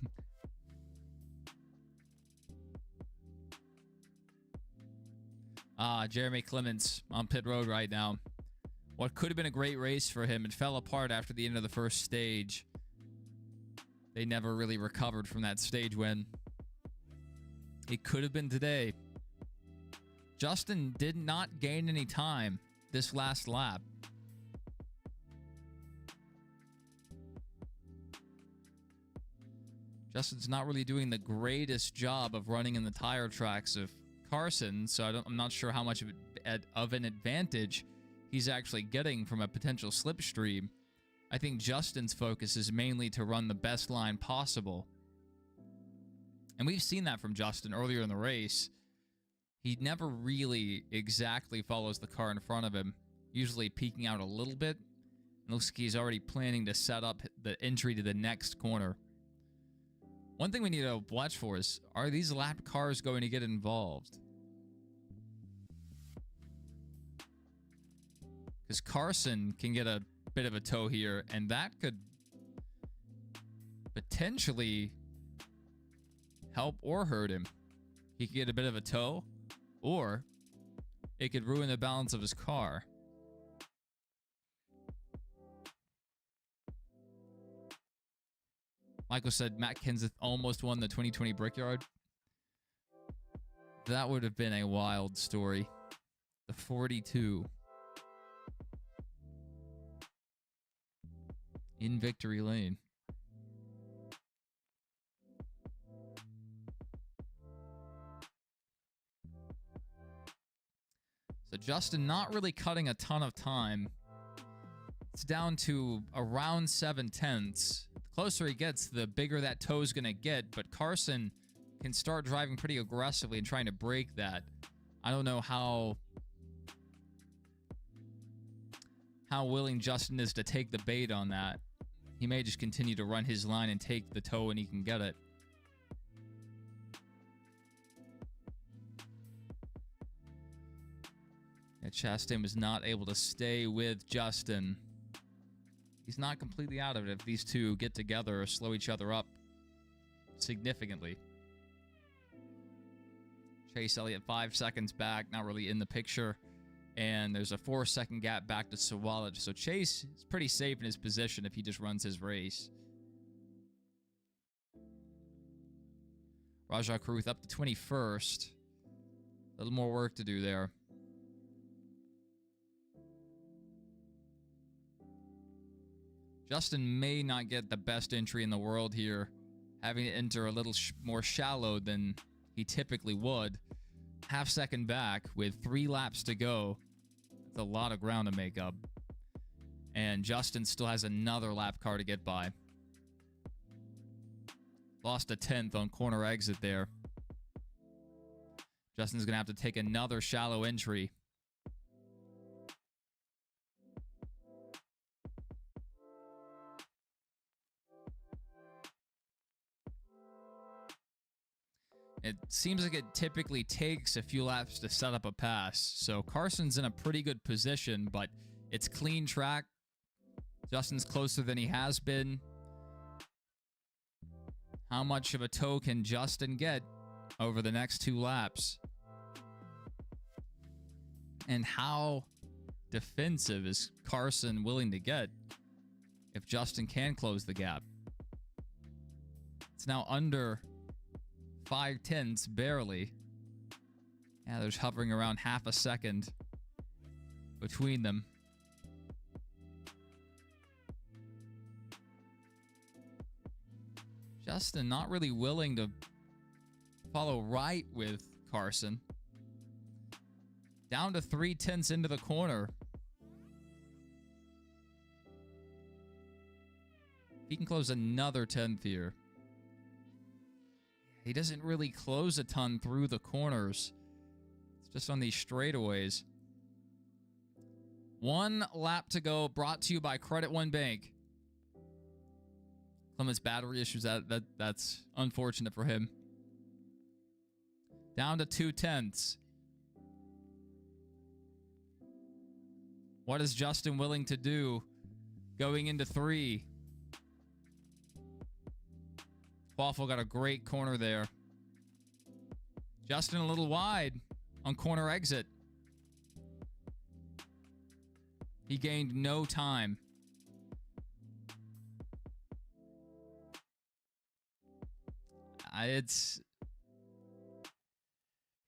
Jeremy Clements on pit road right now. What could have been a great race for him, it fell apart after the end of the first stage. They never really recovered from that stage win. It could have been today. Justin did not gain any time this last lap. Justin's not really doing the greatest job of running in the tire tracks of Carson, so I'm not sure how much of an advantage he's actually getting from a potential slipstream. I think Justin's focus is mainly to run the best line possible And we've seen that from Justin earlier in the race. He never really exactly follows the car in front of him, usually peeking out a little bit. It looks like he's already planning to set up the entry to the next corner. One thing we need to watch for is, are these lap cars going to get involved? Because Carson can get a bit of a tow here, and that could potentially help or hurt him. He could get a bit of a tow, or it could ruin the balance of his car. Michael said Matt Kenseth almost won the 2020 Brickyard. That would have been a wild story. The 42. In victory lane. So Justin not really cutting a ton of time. It's down to around 7/10. The closer he gets, the bigger that toe is going to get. But Carson can start driving pretty aggressively and trying to break that. I don't know how willing Justin is to take the bait on that. He may just continue to run his line and take the toe when he can get it. Yeah, Chastain was not able to stay with Justin. He's not completely out of it if these two get together or slow each other up significantly. Chase Elliott 5 seconds back, not really in the picture. And there's a 4-second gap back to Sawalid. So Chase is pretty safe in his position if he just runs his race. Rajah Caruth up to 21st. A little more work to do there. Justin may not get the best entry in the world here, having to enter a little more shallow than he typically would. Half second back with 3 laps to go. That's a lot of ground to make up. And Justin still has another lap car to get by. Lost a 10th on corner exit there. Justin's going to have to take another shallow entry. It seems like it typically takes a few laps to set up a pass. So Carson's in a pretty good position, but it's clean track. Justin's closer than he has been. How much of a tow can Justin get over the next 2 laps? And how defensive is Carson willing to get if Justin can close the gap? It's now under 5/10, barely. Yeah, there's hovering around half a second between them. Justin not really willing to follow right with Carson. Down to 3/10 into the corner. He can close another 10th here. He doesn't really close a ton through the corners. It's just on these straightaways. 1 lap to go, brought to you by Credit One Bank. Clement's battery issues, that's unfortunate for him. Down to 2/10. What is Justin willing to do going into 3? Waffle got a great corner there. Justin a little wide on corner exit. He gained no time.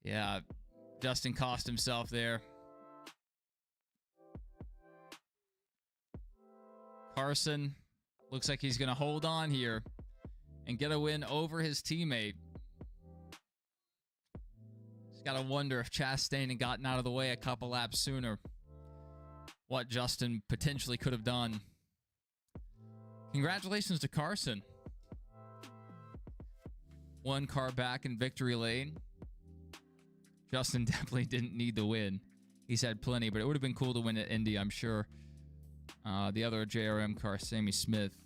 Yeah, Justin cost himself there. Carson looks like he's going to hold on here and get a win over his teammate. Just got to wonder if Chastain had gotten out of the way a couple laps sooner, what Justin potentially could have done. Congratulations to Carson. One car back in victory lane. Justin definitely didn't need the win. He's had plenty, but it would have been cool to win at Indy, I'm sure. The other JRM car, Sammy Smith,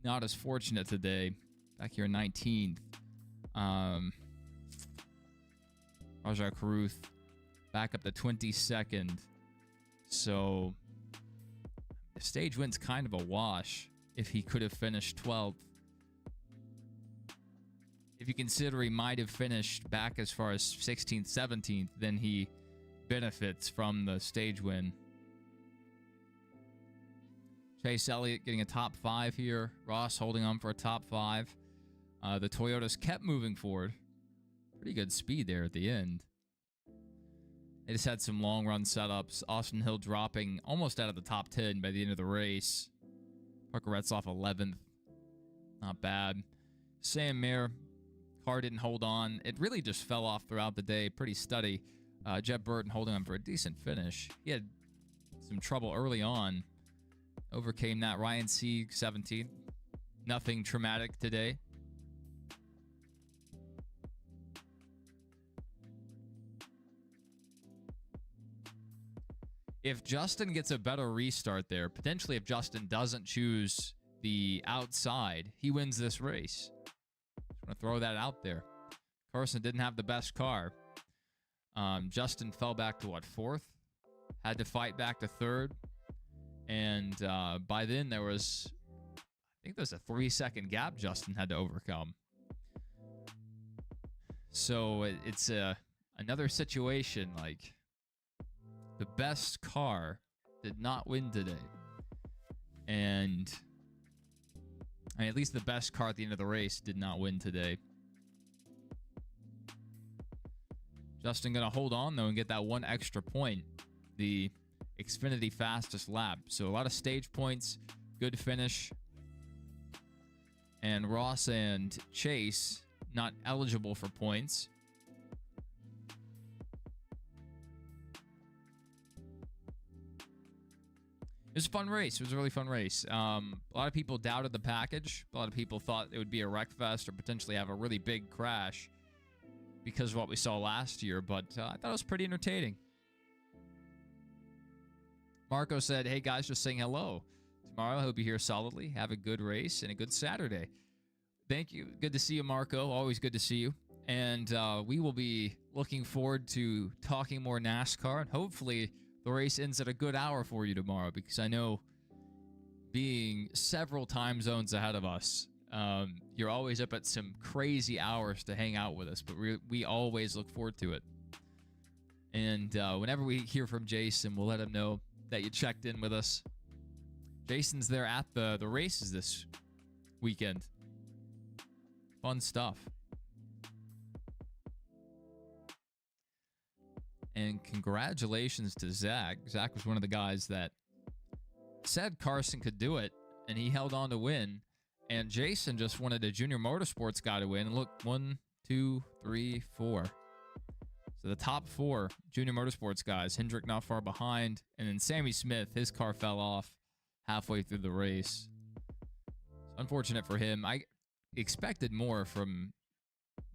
not as fortunate today. Back here 19th. Rajah Caruth back up to 22nd. So the stage win's kind of a wash if he could have finished 12th. If you consider he might have finished back as far as 16th, 17th, then he benefits from the stage win. Chase Elliott getting a top 5 here. Ross holding on for a top 5. The Toyotas kept moving forward. Pretty good speed there at the end. They just had some long run setups. Austin Hill dropping almost out of the top 10 by the end of the race. Parker Retzloff 11th. Not bad. Sam Mayer, car didn't hold on. It really just fell off throughout the day. Pretty steady. Jeb Burton holding on for a decent finish. He had some trouble early on. Overcame that. Ryan Sieg 17th. Nothing traumatic today. If Justin gets a better restart there, potentially if Justin doesn't choose the outside, he wins this race. Just want to throw that out there. Carson didn't have the best car. Justin fell back to, what, 4th? Had to fight back to 3rd. And by then there was, I think there's a 3-second gap Justin had to overcome. So it's another situation like the best car did not win today. And I mean, at least the best car at the end of the race did not win today. Justin going to hold on, though, and get that one extra point. The Xfinity fastest lap. So a lot of stage points, good finish. And Ross and Chase not eligible for points. It was a fun race. It was a really fun race. A lot of people doubted the package. A lot of people thought it would be a wreck fest or potentially have a really big crash because of what we saw last year. But I thought it was pretty entertaining. Marco said, hey, guys, just saying hello. Tomorrow, I hope you're here solidly. Have a good race and a good Saturday. Thank you. Good to see you, Marco. Always good to see you. And we will be looking forward to talking more NASCAR. And hopefully the race ends at a good hour for you tomorrow, because I know being several time zones ahead of us, you're always up at some crazy hours to hang out with us. But we always look forward to it. And whenever we hear from Jason, we'll let him know that you checked in with us. Jason's there at the races this weekend. Fun stuff. And congratulations to Zach. Zach was one of the guys that said Carson could do it, and he held on to win. And Jason just wanted a Junior Motorsports guy to win. And look, 1, 2, 3, 4. So the top 4 Junior Motorsports guys. Hendrick not far behind. And then Sammy Smith, his car fell off halfway through the race. It's unfortunate for him. I expected more from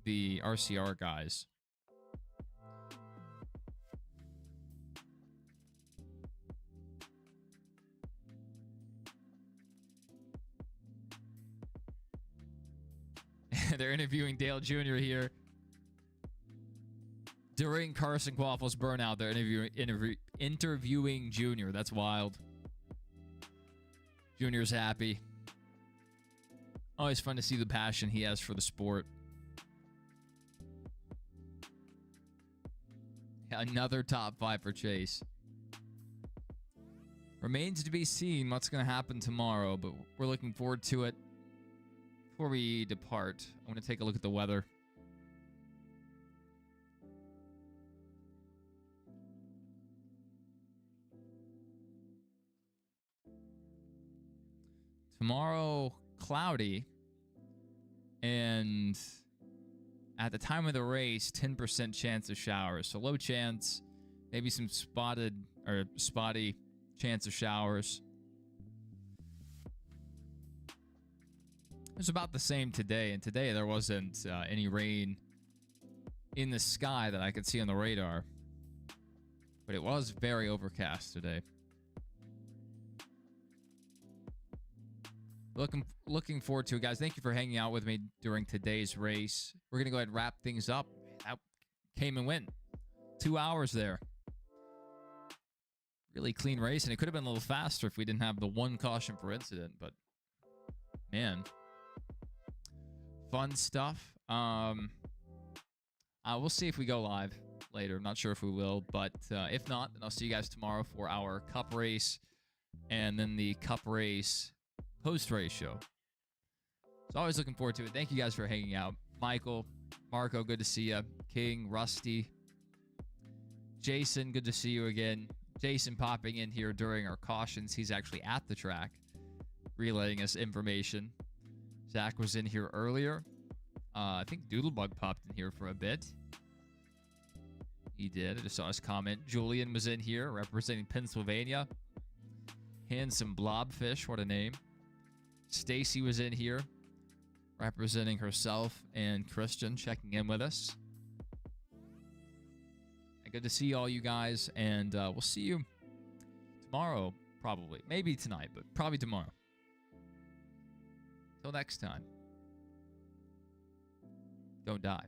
the RCR guys. They're interviewing Dale Jr. here. During Carson Quaffle's burnout, they're interviewing Junior. That's wild. Junior's happy. Always fun to see the passion he has for the sport. Another top 5 for Chase. Remains to be seen what's going to happen tomorrow, but we're looking forward to it. Before we depart, I want to take a look at the weather. Tomorrow, cloudy, and at the time of the race, 10% chance of showers. So low chance, maybe some spotty chance of showers. was about the same today, and today there wasn't any rain in the sky that I could see on the radar. But it was very overcast today. Looking forward to it, guys. Thank you for hanging out with me during today's race. We're going to go ahead and wrap things up. That came and went. 2 hours there. Really clean race, and it could have been a little faster if we didn't have the one caution per incident, but man. Fun stuff. We'll see if we go live later. I'm not sure if we will, but if not, then I'll see you guys tomorrow for our Cup race and then the Cup race post-race show. So always looking forward to it. Thank you guys for hanging out. Michael, Marco, good to see you. King, Rusty, Jason, good to see you again. Jason popping in here during our cautions. He's actually at the track relaying us information. Zach was in here earlier. I think Doodlebug popped in here for a bit. He did. I just saw his comment. Julian was in here representing Pennsylvania. Handsome Blobfish, what a name. Stacy was in here representing herself, and Christian checking in with us. Good to see all you guys, and we'll see you tomorrow, probably. Maybe tonight, but probably tomorrow. Till next time. Don't die.